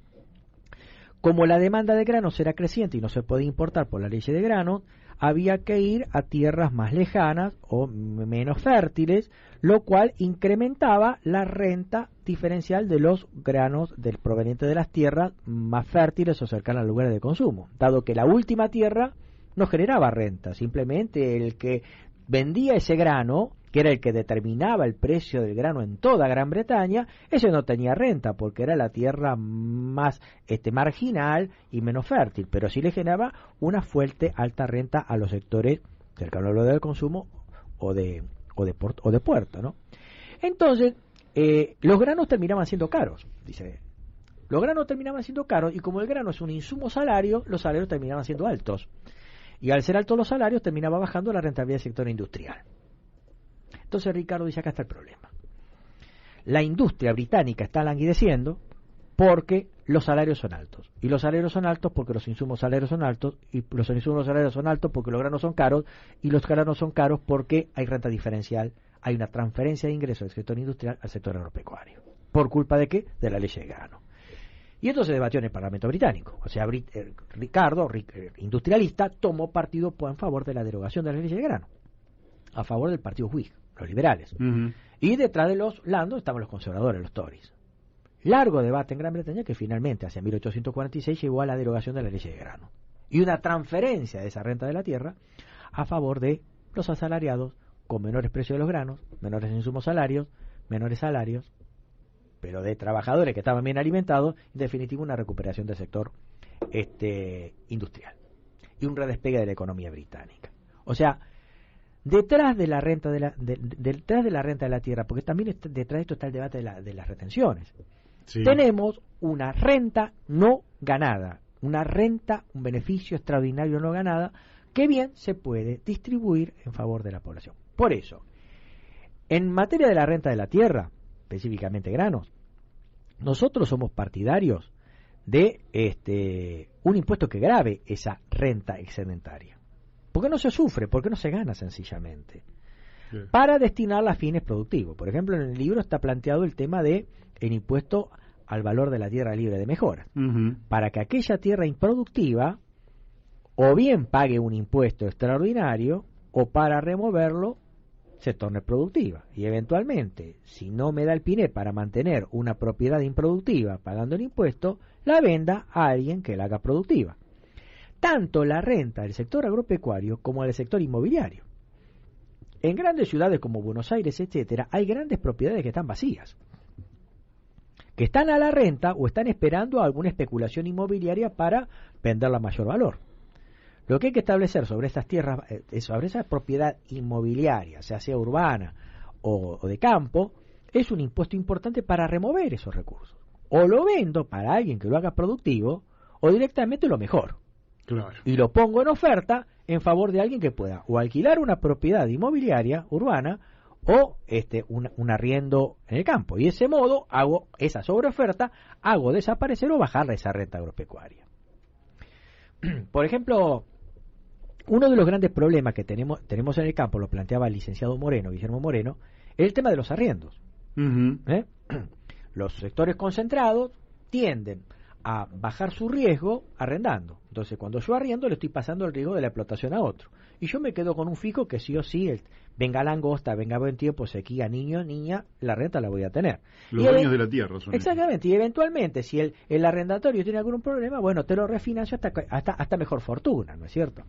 [SPEAKER 2] Como la demanda de granos era creciente y no se podía importar por la ley de granos, había que ir a tierras más lejanas o menos fértiles, lo cual incrementaba la renta diferencial de los granos provenientes de las tierras más fértiles o cercanas a lugares de consumo, dado que la última tierra no generaba renta, simplemente el que vendía ese grano, que era el que determinaba el precio del grano en toda Gran Bretaña, ese no tenía renta porque era la tierra más marginal y menos fértil, pero sí le generaba una fuerte alta renta a los sectores cercanos al lugar del consumo o de puerto, ¿no? Entonces, los granos terminaban siendo caros, dice. Los granos terminaban siendo caros y como el grano es un insumo salario, los salarios terminaban siendo altos. Y al ser altos los salarios, terminaba bajando la rentabilidad del sector industrial. Entonces Ricardo dice, acá está el problema. La industria británica está languideciendo porque los salarios son altos. Y los salarios son altos porque los insumos salarios son altos. Y los insumos salarios son altos porque los granos son caros. Y los granos son caros porque hay renta diferencial. Hay una transferencia de ingresos del sector industrial al sector agropecuario. ¿Por culpa de qué? De la ley de grano. Y esto se debatió en el Parlamento británico. O sea, Ricardo, industrialista, tomó partido en favor de la derogación de la ley de grano. A favor del partido Whig, los liberales. Y detrás de los Landor estaban los conservadores, los Tories. Largo debate en Gran Bretaña que finalmente, hacia 1846, llegó a la derogación de la ley de grano. Y una transferencia de esa renta de la tierra a favor de los asalariados con menores precios de los granos, menores insumos salarios, menores salarios, pero de trabajadores que estaban bien alimentados, en definitiva una recuperación del sector industrial. Y un redespegue de la economía británica. O sea, detrás de la renta detrás de la renta de la tierra, porque también detrás de esto está el debate de las retenciones. Sí. Tenemos una renta no ganada, un beneficio extraordinario no ganada, que bien se puede distribuir en favor de la población. Por eso, en materia de la renta de la tierra, específicamente granos, nosotros somos partidarios de un impuesto que grave esa renta excedentaria. ¿Por qué no se sufre? ¿Por qué no se gana sencillamente? Sí. Para destinarla a fines productivos. Por ejemplo, en el libro está planteado el tema de el impuesto al valor de la tierra libre de mejoras. Para que aquella tierra improductiva o bien pague un impuesto extraordinario o para removerlo se torne productiva. Y eventualmente, si no me da el PINEP para mantener una propiedad improductiva pagando el impuesto, la venda a alguien que la haga productiva. Tanto la renta del sector agropecuario como del sector inmobiliario. En grandes ciudades como Buenos Aires, etcétera, hay grandes propiedades que están vacías, que están a la renta o están esperando alguna especulación inmobiliaria para venderla a mayor valor. Lo que hay que establecer sobre estas tierras, sobre esa propiedad inmobiliaria, sea urbana o de campo, es un impuesto importante para remover esos recursos. O lo vendo para alguien que lo haga productivo, o directamente lo mejor. Claro. Y lo pongo en oferta en favor de alguien que pueda o alquilar una propiedad inmobiliaria urbana o un arriendo en el campo. Y de ese modo hago esa sobreoferta, hago desaparecer o bajar esa renta agropecuaria. Por ejemplo, uno de los grandes problemas que tenemos en el campo, lo planteaba el licenciado Guillermo Moreno, es el tema de los arriendos. Los sectores concentrados tienden a bajar su riesgo arrendando. Entonces, cuando yo arriendo, le estoy pasando el riesgo de la explotación a otro. Y yo me quedo con un fijo que sí o sí, venga langosta, venga buen tiempo, sequía, niño, niña, la renta la voy a tener.
[SPEAKER 1] Los dueños de la tierra son
[SPEAKER 2] exactamente, y eventualmente, si el arrendatorio tiene algún problema, bueno, te lo refinancio hasta mejor fortuna, ¿no es cierto?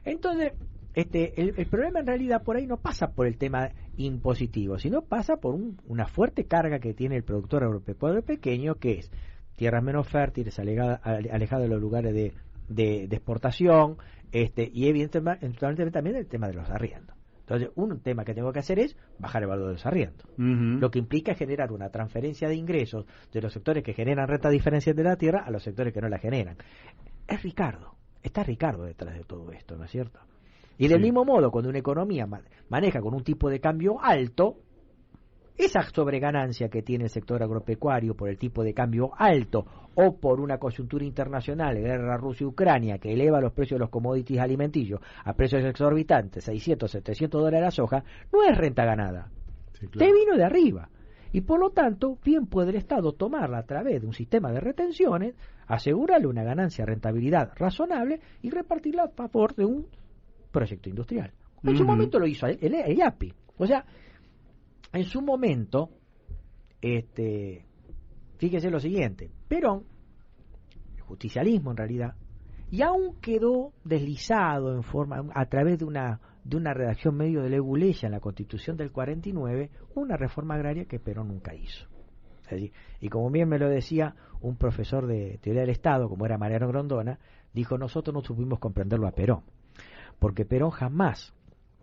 [SPEAKER 2] Entonces, el problema en realidad por ahí no pasa por el tema impositivo, sino pasa por una fuerte carga que tiene el productor agropecuario pequeño, que es tierras menos fértiles, alejadas de los lugares de exportación, y evidentemente también el tema de los arriendos. Entonces, un tema que tengo que hacer es bajar el valor de los arriendos, lo que implica generar una transferencia de ingresos de los sectores que generan renta diferencial de la tierra a los sectores que no la generan. Está Ricardo detrás de todo esto, ¿no es cierto? Y del mismo modo, cuando una economía maneja con un tipo de cambio alto, esa sobreganancia que tiene el sector agropecuario por el tipo de cambio alto o por una coyuntura internacional, guerra Rusia-Ucrania, que eleva los precios de los commodities alimenticios a precios exorbitantes, $600, $700 la soja, no es renta ganada. Sí, claro. Te vino de arriba. Y por lo tanto, bien puede el Estado tomarla a través de un sistema de retenciones, asegurarle una ganancia rentabilidad razonable y repartirla a favor de un proyecto industrial. En su momento lo hizo el IAPI. O sea, en su momento, fíjese lo siguiente, Perón, el justicialismo en realidad, y aún quedó deslizado a través de una redacción medio de leguleya en la Constitución del 49, una reforma agraria que Perón nunca hizo. Y como bien me lo decía un profesor de teoría del Estado, como era Mariano Grondona, dijo: nosotros no supimos comprenderlo a Perón, porque Perón jamás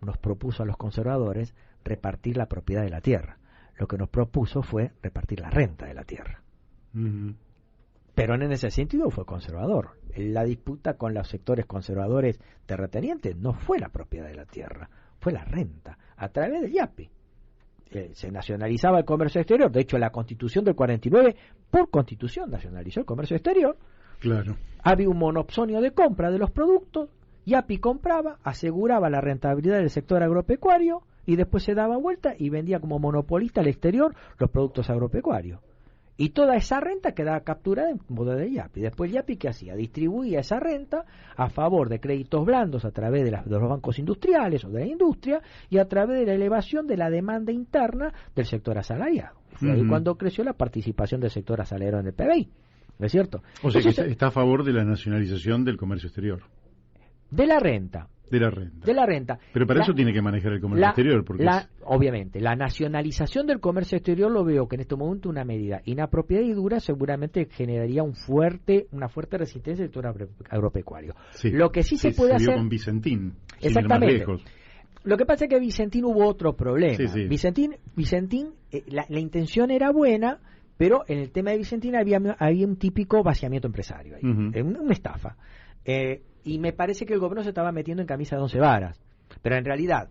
[SPEAKER 2] nos propuso a los conservadores repartir la propiedad de la tierra. Lo que nos propuso fue repartir la renta de la tierra. Perón en ese sentido fue conservador. La disputa con los sectores conservadores terratenientes no fue la propiedad de la tierra, fue la renta, a través del IAPI. Se nacionalizaba el comercio exterior. De hecho, la Constitución del 49, por Constitución, nacionalizó el comercio exterior.
[SPEAKER 1] Claro.
[SPEAKER 2] Había un monopsonio de compra de los productos. IAPI compraba, aseguraba la rentabilidad del sector agropecuario y después se daba vuelta y vendía como monopolista al exterior los productos agropecuarios. Y toda esa renta quedaba capturada en modo de IAPI. Después IAPI, ¿qué hacía? Distribuía esa renta a favor de créditos blandos a través de los bancos industriales o de la industria y a través de la elevación de la demanda interna del sector asalariado. Fue ahí cuando creció la participación del sector asalariado en el PBI. ¿No es cierto?
[SPEAKER 1] O sea, que está a favor de la nacionalización del comercio exterior.
[SPEAKER 2] De la renta.
[SPEAKER 1] De la renta. Pero para eso tiene que manejar el comercio exterior. Porque
[SPEAKER 2] obviamente, la nacionalización del comercio exterior lo veo que en este momento una medida inapropiada y dura seguramente generaría una fuerte resistencia del sector agropecuario.
[SPEAKER 1] Sí,
[SPEAKER 2] lo que sí se puede hacer...
[SPEAKER 1] con Vicentín.
[SPEAKER 2] Exactamente. Lo que pasa es que Vicentín hubo otro problema.
[SPEAKER 1] Sí.
[SPEAKER 2] Vicentín la intención era buena, pero en el tema de Vicentín había un típico vaciamiento empresario ahí, una estafa. Y me parece que el gobierno se estaba metiendo en camisa de 11 varas. Pero en realidad,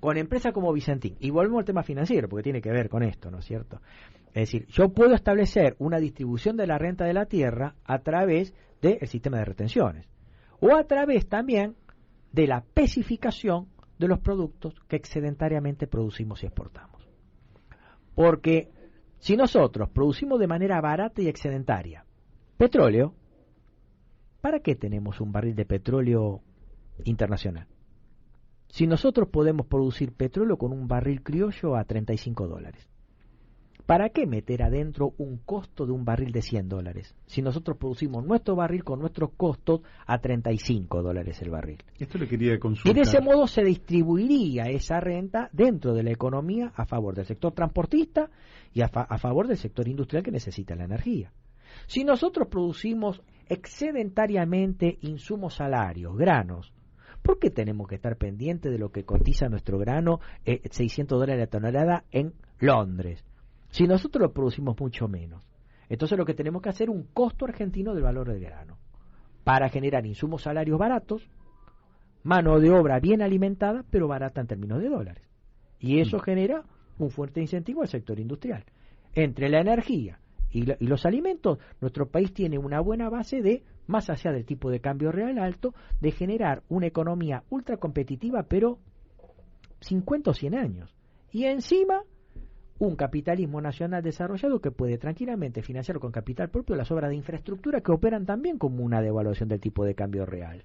[SPEAKER 2] con empresas como Vicentín, y volvemos al tema financiero, porque tiene que ver con esto, ¿no es cierto? Es decir, yo puedo establecer una distribución de la renta de la tierra a través del sistema de retenciones, o a través también de la especificación de los productos que excedentariamente producimos y exportamos. Porque si nosotros producimos de manera barata y excedentaria petróleo, ¿para qué tenemos un barril de petróleo internacional? Si nosotros podemos producir petróleo con un barril criollo a $35, ¿para qué meter adentro un costo de un barril de $100? Si nosotros producimos nuestro barril con nuestros costos a $35 el barril.
[SPEAKER 1] Esto le quería consultar.
[SPEAKER 2] Y de ese modo se distribuiría esa renta dentro de la economía a favor del sector transportista y a favor del sector industrial que necesita la energía. Si nosotros producimos excedentariamente insumos salarios, granos, ¿por qué tenemos que estar pendientes de lo que cotiza nuestro grano $600 la tonelada en Londres? Si nosotros lo producimos mucho menos. Entonces lo que tenemos que hacer es un costo argentino del valor del grano para generar insumos salarios baratos, mano de obra bien alimentada, pero barata en términos de dólares. Y eso genera un fuerte incentivo al sector industrial. Entre la energía y los alimentos, nuestro país tiene una buena base de, más allá del tipo de cambio real alto, de generar una economía ultra competitiva, pero 50 o 100 años. Y encima, un capitalismo nacional desarrollado que puede tranquilamente financiar con capital propio las obras de infraestructura que operan también como una devaluación del tipo de cambio real,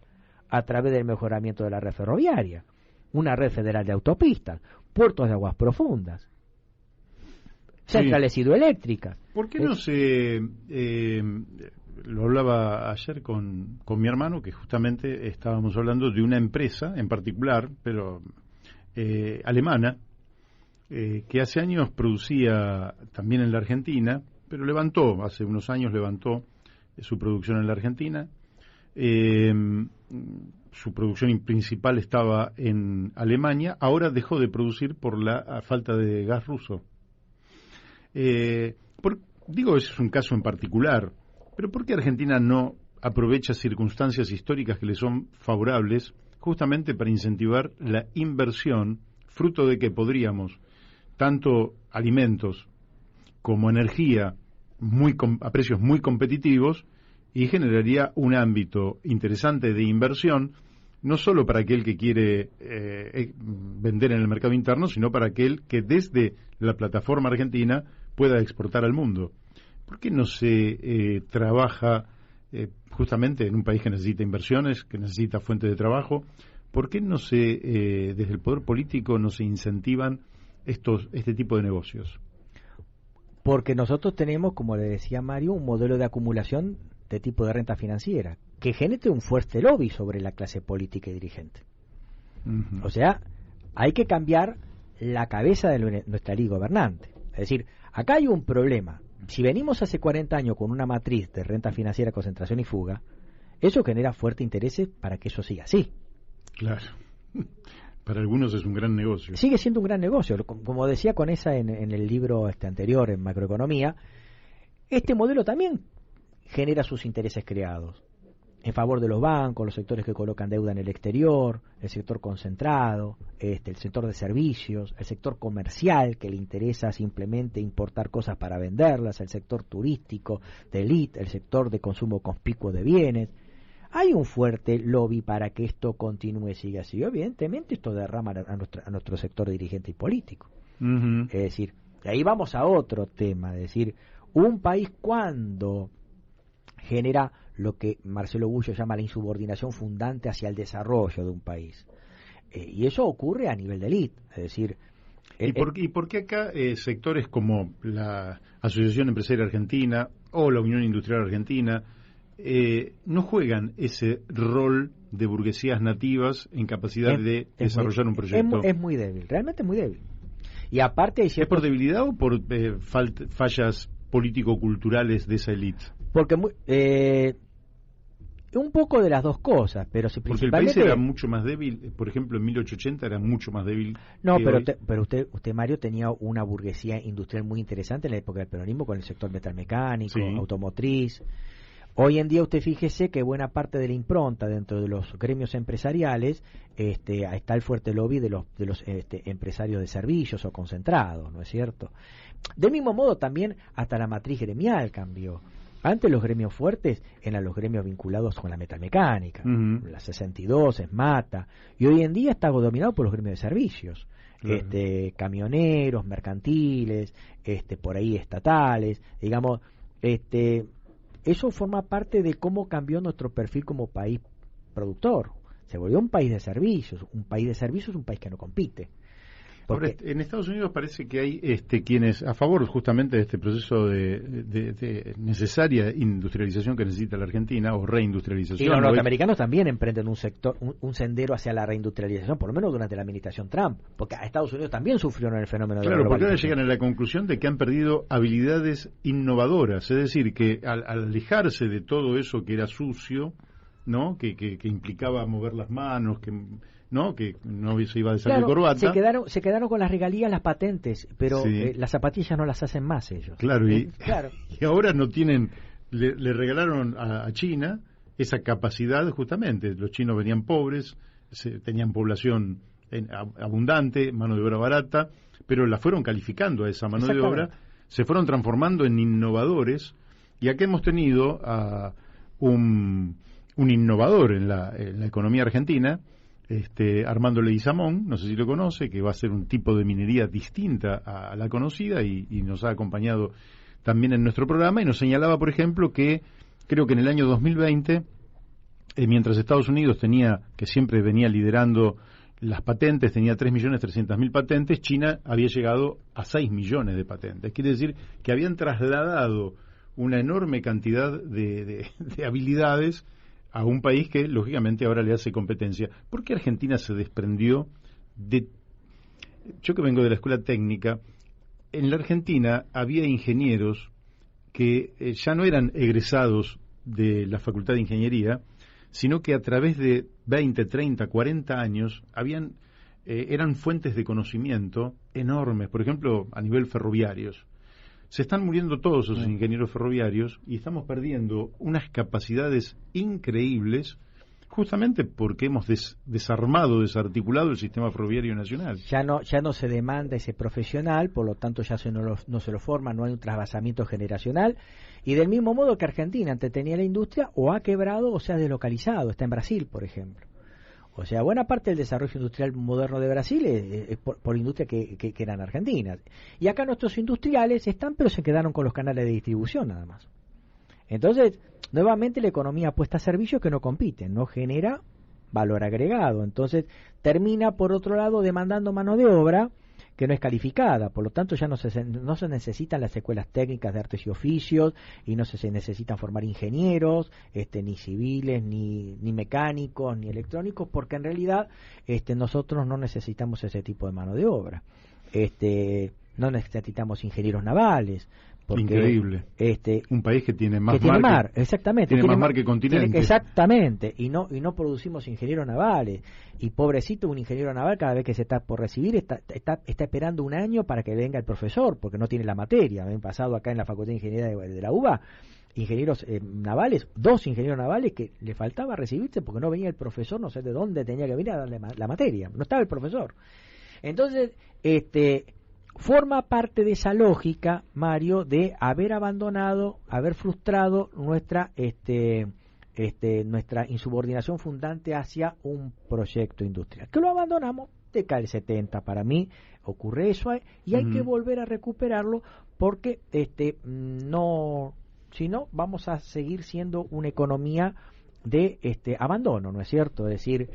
[SPEAKER 2] a través del mejoramiento de la red ferroviaria, una red federal de autopistas, puertos de aguas profundas, centrales hidroeléctricas.
[SPEAKER 1] ¿Por qué no se... lo hablaba ayer con mi hermano, que justamente estábamos hablando de una empresa en particular, pero alemana, que hace años producía también en la Argentina, pero hace unos años levantó su producción en la Argentina. Su producción principal estaba en Alemania, ahora dejó de producir por la falta de gas ruso. Digo, ese es un caso en particular, pero ¿por qué Argentina no aprovecha circunstancias históricas que le son favorables justamente para incentivar la inversión, fruto de que podríamos tanto alimentos como energía a precios muy competitivos, y generaría un ámbito interesante de inversión, no solo para aquel que quiere vender en el mercado interno, sino para aquel que desde la plataforma argentina pueda exportar al mundo? ¿Por qué no se trabaja justamente en un país que necesita inversiones, que necesita fuentes de trabajo? ¿Por qué no desde el poder político no se incentivan este tipo de negocios?
[SPEAKER 2] Porque nosotros tenemos, como le decía Mario, un modelo de acumulación de tipo de renta financiera que genere un fuerte lobby sobre la clase política y dirigente. O sea, hay que cambiar la cabeza de nuestra ley gobernante. Es decir, acá hay un problema. Si venimos hace 40 años con una matriz de renta financiera, concentración y fuga, eso genera fuerte interés para que eso siga así.
[SPEAKER 1] Claro. Para algunos es un gran negocio.
[SPEAKER 2] Sigue siendo un gran negocio. Como decía Conesa en el libro anterior, en Macroeconomía, este modelo también genera sus intereses creados en favor de los bancos, los sectores que colocan deuda en el exterior, el sector concentrado, el sector de servicios, el sector comercial que le interesa simplemente importar cosas para venderlas, el sector turístico de élite, el sector de consumo conspicuo de bienes. Hay un fuerte lobby para que esto continúe y siga así. Evidentemente esto derrama a nuestro sector dirigente y político. Es decir, ahí vamos a otro tema, es decir, un país cuando genera lo que Marcelo Bullo llama la insubordinación fundante hacia el desarrollo de un país. Y eso ocurre a nivel de élite, es decir...
[SPEAKER 1] ¿Y por qué acá sectores como la Asociación Empresaria Argentina o la Unión Industrial Argentina no juegan ese rol de burguesías nativas en capacidad de desarrollar un proyecto?
[SPEAKER 2] Es muy débil, realmente es muy débil. Y aparte
[SPEAKER 1] ¿Es por debilidad o por fallas político-culturales de esa élite?
[SPEAKER 2] Porque un poco de las dos cosas, pero si
[SPEAKER 1] porque
[SPEAKER 2] principalmente...
[SPEAKER 1] el país era mucho más débil, por ejemplo, en 1880 era mucho más débil.
[SPEAKER 2] No, pero usted, Mario, tenía una burguesía industrial muy interesante en la época del peronismo con el sector metalmecánico, automotriz. Hoy en día usted fíjese que buena parte de la impronta dentro de los gremios empresariales está el fuerte lobby de los empresarios de servicios o concentrados, ¿no es cierto? Del mismo modo también hasta la matriz gremial cambió. Antes los gremios fuertes eran los gremios vinculados con la metalmecánica, la 62, ESMATA, y hoy en día está dominado por los gremios de servicios, camioneros, mercantiles, por ahí estatales, digamos, eso forma parte de cómo cambió nuestro perfil como país productor. Se volvió un país de servicios. Un país de servicios es un país que no compite.
[SPEAKER 1] Ahora, en Estados Unidos parece que hay quienes a favor justamente de este proceso de necesaria industrialización que necesita la Argentina, o reindustrialización.
[SPEAKER 2] Y los norteamericanos también emprenden un sendero hacia la reindustrialización, por lo menos durante la administración Trump, porque a Estados Unidos también sufrieron el fenómeno de la globalización.
[SPEAKER 1] Porque ahora llegan a la conclusión de que han perdido habilidades innovadoras, es decir, que al alejarse de todo eso que era sucio, ¿no? Que implicaba mover las manos, que no se iba a salir corbata.
[SPEAKER 2] Se quedaron con las regalías, las patentes, pero las zapatillas no las hacen más ellos.
[SPEAKER 1] Claro, y ahora no tienen, le regalaron a China esa capacidad justamente. Los chinos venían pobres, tenían población abundante, mano de obra barata, pero la fueron calificando a esa mano de obra, se fueron transformando en innovadores, y aquí hemos tenido a un innovador en la economía argentina, Armando Leguizamón, no sé si lo conoce, que va a ser un tipo de minería distinta a la conocida y nos ha acompañado también en nuestro programa y nos señalaba, por ejemplo, que creo que en el año 2020, mientras Estados Unidos que siempre venía liderando las patentes, tenía 3.300.000 patentes, China había llegado a 6 millones de patentes. Quiere decir que habían trasladado una enorme cantidad de habilidades a un país que lógicamente ahora le hace competencia. ¿Por qué Argentina se desprendió de... Yo que vengo de la escuela técnica, en la Argentina había ingenieros que ya no eran egresados de la Facultad de Ingeniería, sino que a través de 20, 30, 40 años eran fuentes de conocimiento enormes, por ejemplo, a nivel ferroviarios. Se están muriendo todos esos ingenieros ferroviarios y estamos perdiendo unas capacidades increíbles justamente porque hemos desarticulado el sistema ferroviario nacional.
[SPEAKER 2] Ya no se demanda ese profesional, por lo tanto ya no se lo forma, no hay un trasvasamiento generacional. Y del mismo modo que Argentina antes tenía la industria, o ha quebrado o se ha deslocalizado, está en Brasil, por ejemplo. O sea, buena parte del desarrollo industrial moderno de Brasil es por industria que eran argentinas. Y acá nuestros industriales están, pero se quedaron con los canales de distribución nada más. Entonces, nuevamente la economía apuesta a servicios que no compiten, no genera valor agregado. Entonces, termina, por otro lado, demandando mano de obra que no es calificada. Por lo tanto, ya no se necesitan las escuelas técnicas de artes y oficios y no se necesitan formar ingenieros, ni civiles, ni mecánicos, ni electrónicos, porque en realidad nosotros no necesitamos ese tipo de mano de obra. No necesitamos ingenieros navales. Porque,
[SPEAKER 1] increíble. Un país que tiene más
[SPEAKER 2] mar, exactamente.
[SPEAKER 1] Tiene más mar que continente.
[SPEAKER 2] Exactamente. Y no producimos ingenieros navales. Y pobrecito, un ingeniero naval, cada vez que se está por recibir, está esperando un año para que venga el profesor, porque no tiene la materia. Me han pasado acá en la Facultad de Ingeniería de la UBA, ingenieros navales, 2 ingenieros navales que le faltaba recibirse porque no venía el profesor, no sé de dónde tenía que venir a darle la materia. No estaba el profesor. Entonces, forma parte de esa lógica, Mario, de haber abandonado, haber frustrado nuestra insubordinación fundante hacia un proyecto industrial. Que lo abandonamos, década del 70, para mí ocurre eso, y hay que volver a recuperarlo porque si no vamos a seguir siendo una economía de abandono, ¿no es cierto? Es decir,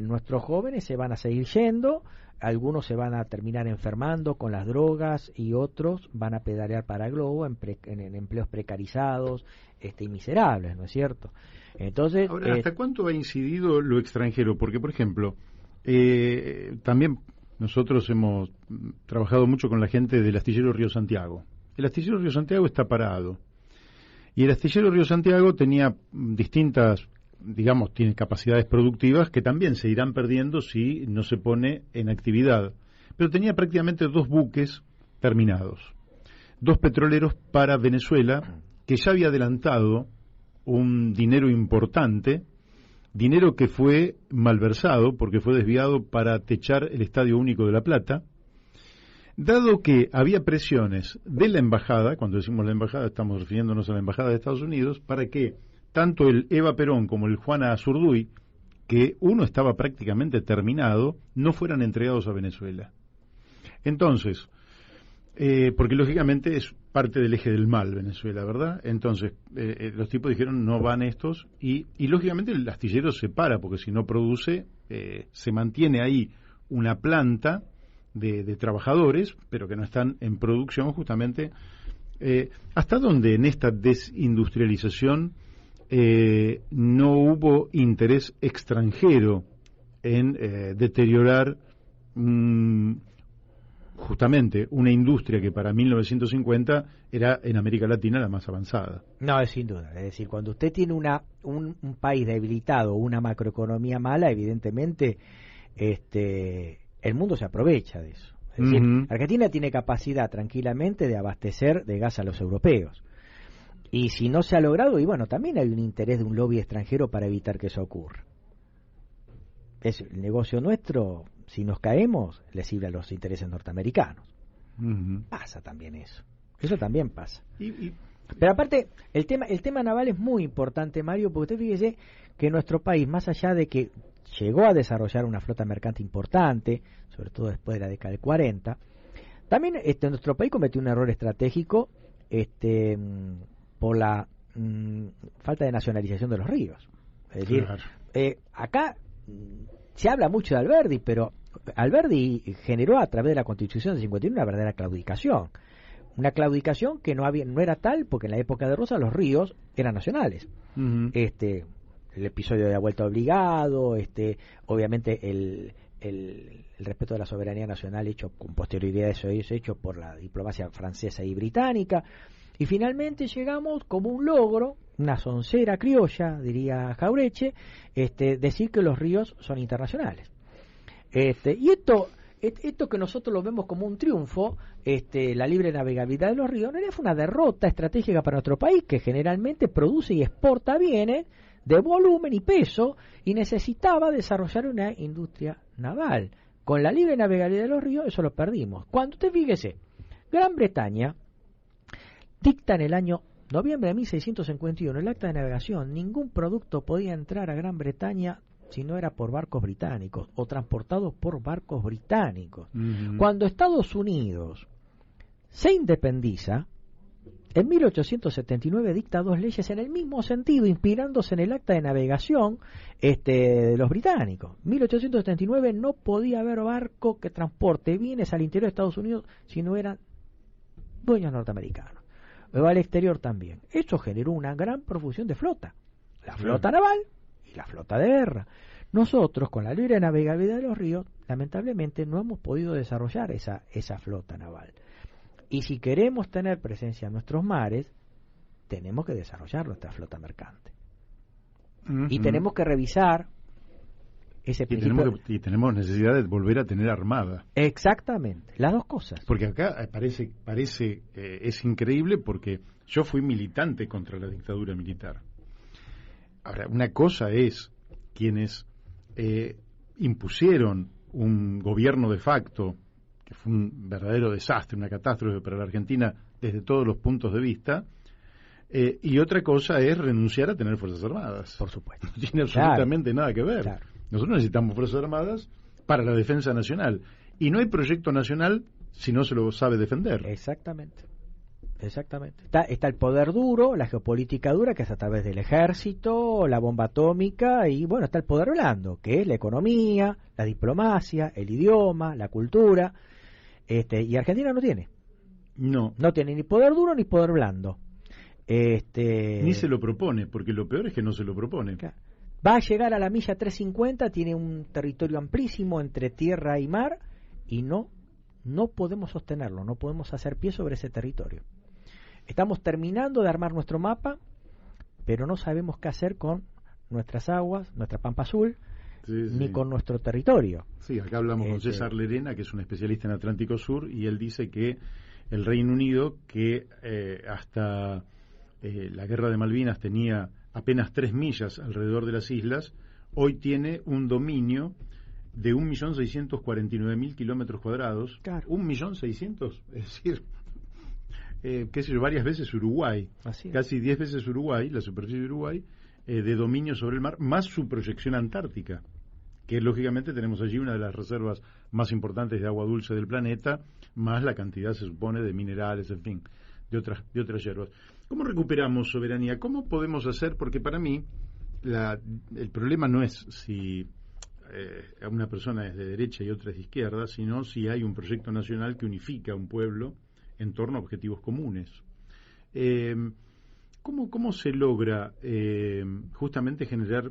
[SPEAKER 2] nuestros jóvenes se van a seguir yendo, algunos se van a terminar enfermando con las drogas y otros van a pedalear para Globo en empleos precarizados y miserables, ¿no es cierto? Entonces,
[SPEAKER 1] ahora, ¿hasta cuánto ha incidido lo extranjero? Porque, por ejemplo, también nosotros hemos trabajado mucho con la gente del astillero Río Santiago. El astillero Río Santiago está parado y el astillero Río Santiago tenía distintas, digamos, tiene capacidades productivas que también se irán perdiendo si no se pone en actividad. Pero tenía prácticamente 2 buques terminados, 2 petroleros para Venezuela, que ya había adelantado un dinero importante, dinero que fue malversado porque fue desviado para techar el Estadio Único de La Plata, dado que había presiones de la embajada, cuando decimos la embajada estamos refiriéndonos a la embajada de Estados Unidos, para que tanto el Eva Perón como el Juana Azurduy, que uno estaba prácticamente terminado, no fueran entregados a Venezuela. Entonces, porque lógicamente es parte del eje del mal Venezuela, ¿verdad? Entonces, los tipos dijeron, no van estos, y lógicamente el astillero se para, porque si no produce, se mantiene ahí una planta de trabajadores, pero que no están en producción justamente. ¿Hasta dónde en esta desindustrialización no hubo interés extranjero en deteriorar justamente una industria que para 1950 era en América Latina la más avanzada?
[SPEAKER 2] No, es sin duda. Es decir, cuando usted tiene un país debilitado, una macroeconomía mala, evidentemente el mundo se aprovecha de eso. Es decir, Argentina tiene capacidad tranquilamente de abastecer de gas a los europeos. Y si no se ha logrado, y bueno, también hay un interés de un lobby extranjero para evitar que eso ocurra. Es el negocio nuestro, si nos caemos, le sirve a los intereses norteamericanos. Pasa también eso. Eso también pasa. Pero aparte, el tema naval es muy importante, Mario, porque usted fíjese que nuestro país, más allá de que llegó a desarrollar una flota mercante importante, sobre todo después de la década del 40. También nuestro país cometió un error estratégico por la falta de nacionalización de los ríos. Es decir,
[SPEAKER 1] claro.
[SPEAKER 2] Acá se habla mucho de Alberdi, pero Alberdi generó a través de la Constitución del 51 una verdadera claudicación. Una claudicación que no era tal porque en la época de Rosa los ríos eran nacionales.
[SPEAKER 1] Uh-huh.
[SPEAKER 2] El episodio de la vuelta obligado, obviamente el respeto de la soberanía nacional hecho con posterioridad, eso es hecho por la diplomacia francesa y británica, y finalmente llegamos como un logro, una soncera criolla, diría Jaureche, decir que los ríos son internacionales. Y esto que nosotros lo vemos como un triunfo, la libre navegabilidad de los ríos, en realidad fue una derrota estratégica para nuestro país, que generalmente produce y exporta bienes de volumen y peso, y necesitaba desarrollar una industria naval. Con la libre navegabilidad de los ríos, eso lo perdimos. Cuando usted fíjese, Gran Bretaña dicta en el año noviembre de 1651 el acta de navegación. Ningún producto podía entrar a Gran Bretaña si no era por barcos británicos o transportados por barcos británicos. Uh-huh. Cuando Estados Unidos se independiza, en 1879 dicta 2 leyes en el mismo sentido, inspirándose en el acta de navegación de los británicos. 1879 no podía haber barco que transporte bienes al interior de Estados Unidos si no eran dueños norteamericanos. O al exterior también. Eso generó una gran profusión de flota. La flota naval y la flota de guerra. Nosotros, con la libre navegabilidad de los ríos, lamentablemente no hemos podido desarrollar esa flota naval. Y si queremos tener presencia en nuestros mares, tenemos que desarrollar nuestra flota mercante. Uh-huh. Y tenemos que revisar ese principio.
[SPEAKER 1] Y tenemos necesidad de volver a tener armada.
[SPEAKER 2] Exactamente, las dos cosas.
[SPEAKER 1] Porque acá parece es increíble, porque yo fui militante contra la dictadura militar. Ahora, una cosa es quienes impusieron un gobierno de facto, que fue un verdadero desastre, una catástrofe para la Argentina desde todos los puntos de vista, y otra cosa es renunciar a tener Fuerzas Armadas.
[SPEAKER 2] Por supuesto.
[SPEAKER 1] No tiene absolutamente nada que ver.
[SPEAKER 2] Claro.
[SPEAKER 1] Nosotros necesitamos Fuerzas Armadas para la defensa nacional, y no hay proyecto nacional si no se lo sabe defender.
[SPEAKER 2] Exactamente. Está el poder duro, la geopolítica dura, que es a través del ejército, la bomba atómica, y bueno, está el poder blando, que es la economía, la diplomacia, el idioma, la cultura, y Argentina no tiene. No tiene ni poder duro ni poder blando.
[SPEAKER 1] Ni se lo propone, porque lo peor es que no se lo propone.
[SPEAKER 2] Claro. Va a llegar a la milla 350, tiene un territorio amplísimo entre tierra y mar, y no podemos sostenerlo, no podemos hacer pie sobre ese territorio. Estamos terminando de armar nuestro mapa, pero no sabemos qué hacer con nuestras aguas, nuestra Pampa Azul, ni con nuestro territorio.
[SPEAKER 1] Sí, acá hablamos con César Lerena, que es un especialista en Atlántico Sur, y él dice que el Reino Unido, que hasta la Guerra de Malvinas tenía apenas 3 millas alrededor de las islas, hoy tiene un dominio de 1.649.000 kilómetros cuadrados.
[SPEAKER 2] Claro.
[SPEAKER 1] 1.600.000, es decir, qué sé yo, varias veces Uruguay, casi 10 veces Uruguay, la superficie de Uruguay, de dominio sobre el mar, más su proyección antártica, que lógicamente tenemos allí una de las reservas más importantes de agua dulce del planeta, más la cantidad, se supone, de minerales, en fin, de otras hierbas. ¿Cómo recuperamos soberanía? ¿Cómo podemos hacer? Porque para mí el problema no es si una persona es de derecha y otra es de izquierda, sino si hay un proyecto nacional que unifica a un pueblo en torno a objetivos comunes. ¿Cómo se logra justamente generar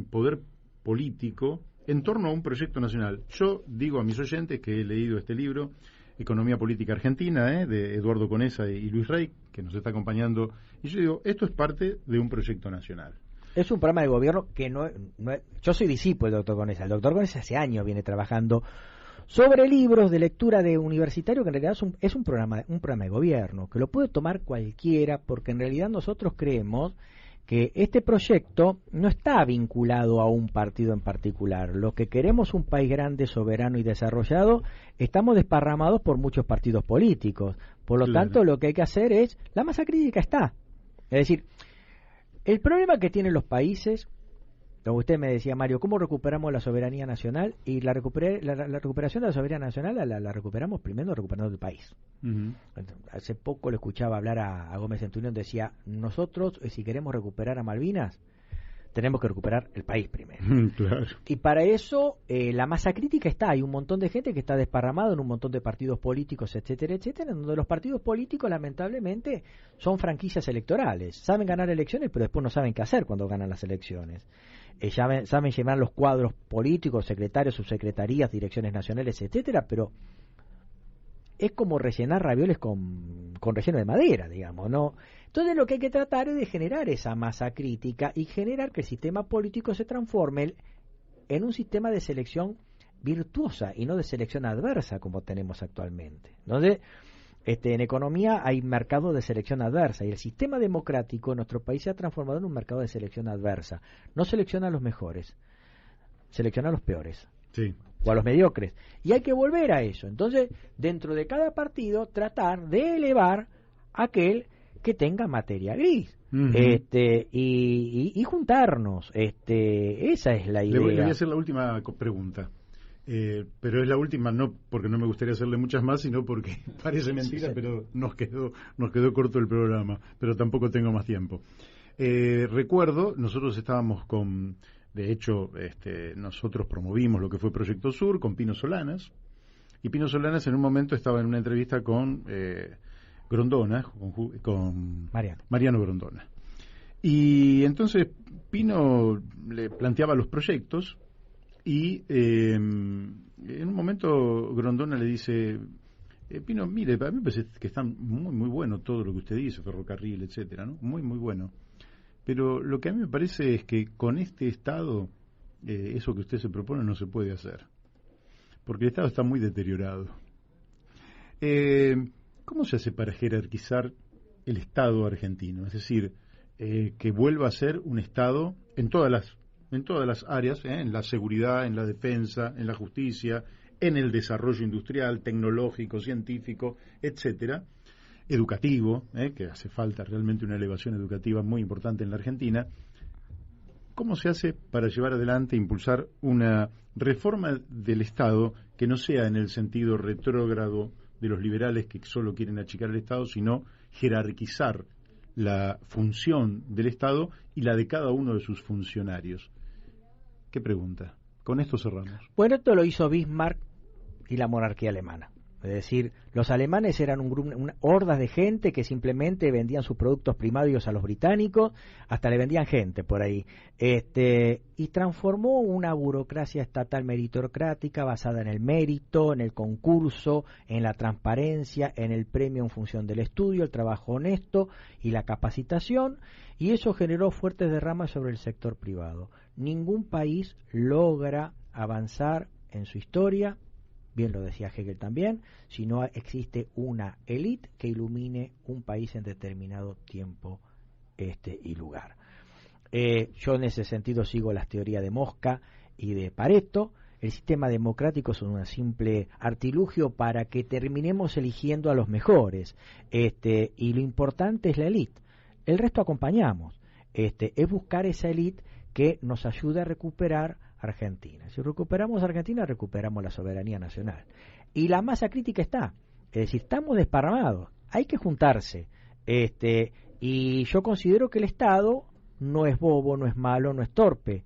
[SPEAKER 1] poder político en torno a un proyecto nacional? Yo digo a mis oyentes que he leído este libro, Economía Política Argentina, de Eduardo Conesa y Luis Rey, que nos está acompañando, y yo digo, esto es parte de un proyecto nacional.
[SPEAKER 2] Es un programa de gobierno que yo soy discípulo del doctor Conesa. El doctor Conesa hace años viene trabajando sobre libros de lectura de universitario, que en realidad es un programa de gobierno, que lo puede tomar cualquiera, porque en realidad nosotros creemos que este proyecto no está vinculado a un partido en particular. Lo que queremos un país grande, soberano y desarrollado, estamos desparramados por muchos partidos políticos. Por lo tanto, lo que hay que hacer es, la masa crítica está. Es decir, el problema que tienen los países Como usted me decía, Mario, ¿cómo recuperamos la soberanía nacional? Y la recuperación de la soberanía nacional la recuperamos primero recuperando el país. Uh-huh. Hace poco le escuchaba hablar a Gómez Centurión, decía, nosotros, si queremos recuperar a Malvinas, tenemos que recuperar el país primero.
[SPEAKER 1] Claro.
[SPEAKER 2] Y para eso la masa crítica está. Hay un montón de gente que está desparramado en un montón de partidos políticos, etcétera, etcétera, donde los partidos políticos, lamentablemente, son franquicias electorales. Saben ganar elecciones, pero después no saben qué hacer cuando ganan las elecciones. Saben llevar los cuadros políticos, secretarios, subsecretarías, direcciones nacionales, etcétera, pero es como rellenar ravioles con relleno de madera, digamos, ¿no? Entonces lo que hay que tratar es de generar esa masa crítica y generar que el sistema político se transforme en un sistema de selección virtuosa y no de selección adversa como tenemos actualmente. Entonces, en economía hay mercados de selección adversa y el sistema democrático en nuestro país se ha transformado en un mercado de selección adversa. No selecciona a los mejores, selecciona a los peores.
[SPEAKER 1] Sí.
[SPEAKER 2] O a los mediocres. Y hay que volver a eso. Entonces, dentro de cada partido, tratar de elevar a aquel que tenga materia gris. Uh-huh. Y juntarnos. Esa es la idea.
[SPEAKER 1] Le voy a hacer la última pregunta. Pero es la última, no porque no me gustaría hacerle muchas más, sino porque parece mentira, sí. Pero nos quedó corto el programa. Pero tampoco tengo más tiempo. Recuerdo, nosotros estábamos con... De hecho, nosotros promovimos lo que fue Proyecto Sur con Pino Solanas, y Pino Solanas en un momento estaba en una entrevista con Grondona, con Mariano Grondona. Y entonces Pino le planteaba los proyectos y en un momento Grondona le dice, Pino, mire, a mí me parece que está muy, muy bueno todo lo que usted dice, ferrocarril, etcétera, ¿no? Muy, muy bueno. Pero lo que a mí me parece es que con este Estado, eso que usted se propone no se puede hacer. Porque el Estado está muy deteriorado. ¿Cómo se hace para jerarquizar el Estado argentino? Es decir, que vuelva a ser un Estado en todas las áreas, en la seguridad, en la defensa, en la justicia, en el desarrollo industrial, tecnológico, científico, etcétera, educativo, que hace falta realmente una elevación educativa muy importante en la Argentina. ¿Cómo se hace para llevar adelante e impulsar una reforma del Estado que no sea en el sentido retrógrado de los liberales que solo quieren achicar el Estado, sino jerarquizar la función del Estado y la de cada uno de sus funcionarios? ¿Qué pregunta? Con esto cerramos.
[SPEAKER 2] Bueno, esto lo hizo Bismarck y la monarquía alemana. Es decir, los alemanes eran hordas de gente que simplemente vendían sus productos primarios a los británicos, hasta le vendían gente por ahí, y transformó una burocracia estatal meritocrática basada en el mérito, en el concurso, en la transparencia, en el premio en función del estudio, el trabajo honesto y la capacitación, y eso generó fuertes derramas sobre el sector privado. Ningún país logra avanzar en su historia, bien lo decía Hegel también, si no existe una élite que ilumine un país en determinado tiempo y lugar. Yo en ese sentido sigo las teorías de Mosca y de Pareto. El sistema democrático es un simple artilugio para que terminemos eligiendo a los mejores, y lo importante es la élite. El resto acompañamos. Es buscar esa élite que nos ayude a recuperar Argentina. Si recuperamos Argentina, recuperamos la soberanía nacional. Y la masa crítica está. Es decir, estamos desparramados. Hay que juntarse. Y yo considero que el Estado no es bobo, no es malo, no es torpe.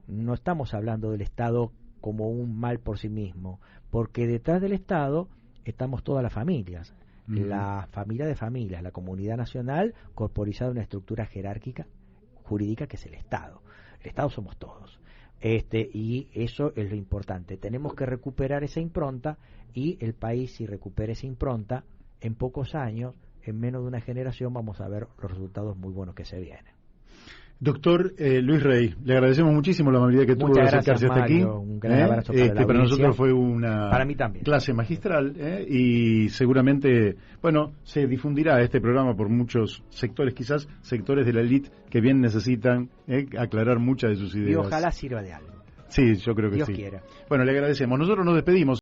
[SPEAKER 2] No estamos hablando del Estado como un mal por sí mismo, porque detrás del Estado estamos todas las familias. La familia de familias, la comunidad nacional corporizada en una estructura jerárquica jurídica que es el Estado. El Estado somos todos. Y eso es lo importante. Tenemos que recuperar esa impronta, y el país, si recupera esa impronta, en pocos años, en menos de una generación, vamos a ver los resultados muy buenos que se vienen.
[SPEAKER 1] Doctor Luis Rey, le agradecemos muchísimo la amabilidad que tuvo de acercarse hasta aquí.
[SPEAKER 2] Un gran abrazo
[SPEAKER 1] para nosotros fue una clase magistral, y seguramente, se difundirá este programa por muchos sectores, quizás sectores de la élite que bien necesitan aclarar muchas de sus ideas.
[SPEAKER 2] Y ojalá sirva de algo.
[SPEAKER 1] Sí, yo creo que
[SPEAKER 2] Dios
[SPEAKER 1] sí.
[SPEAKER 2] quiera.
[SPEAKER 1] Bueno, le agradecemos. Nosotros nos despedimos.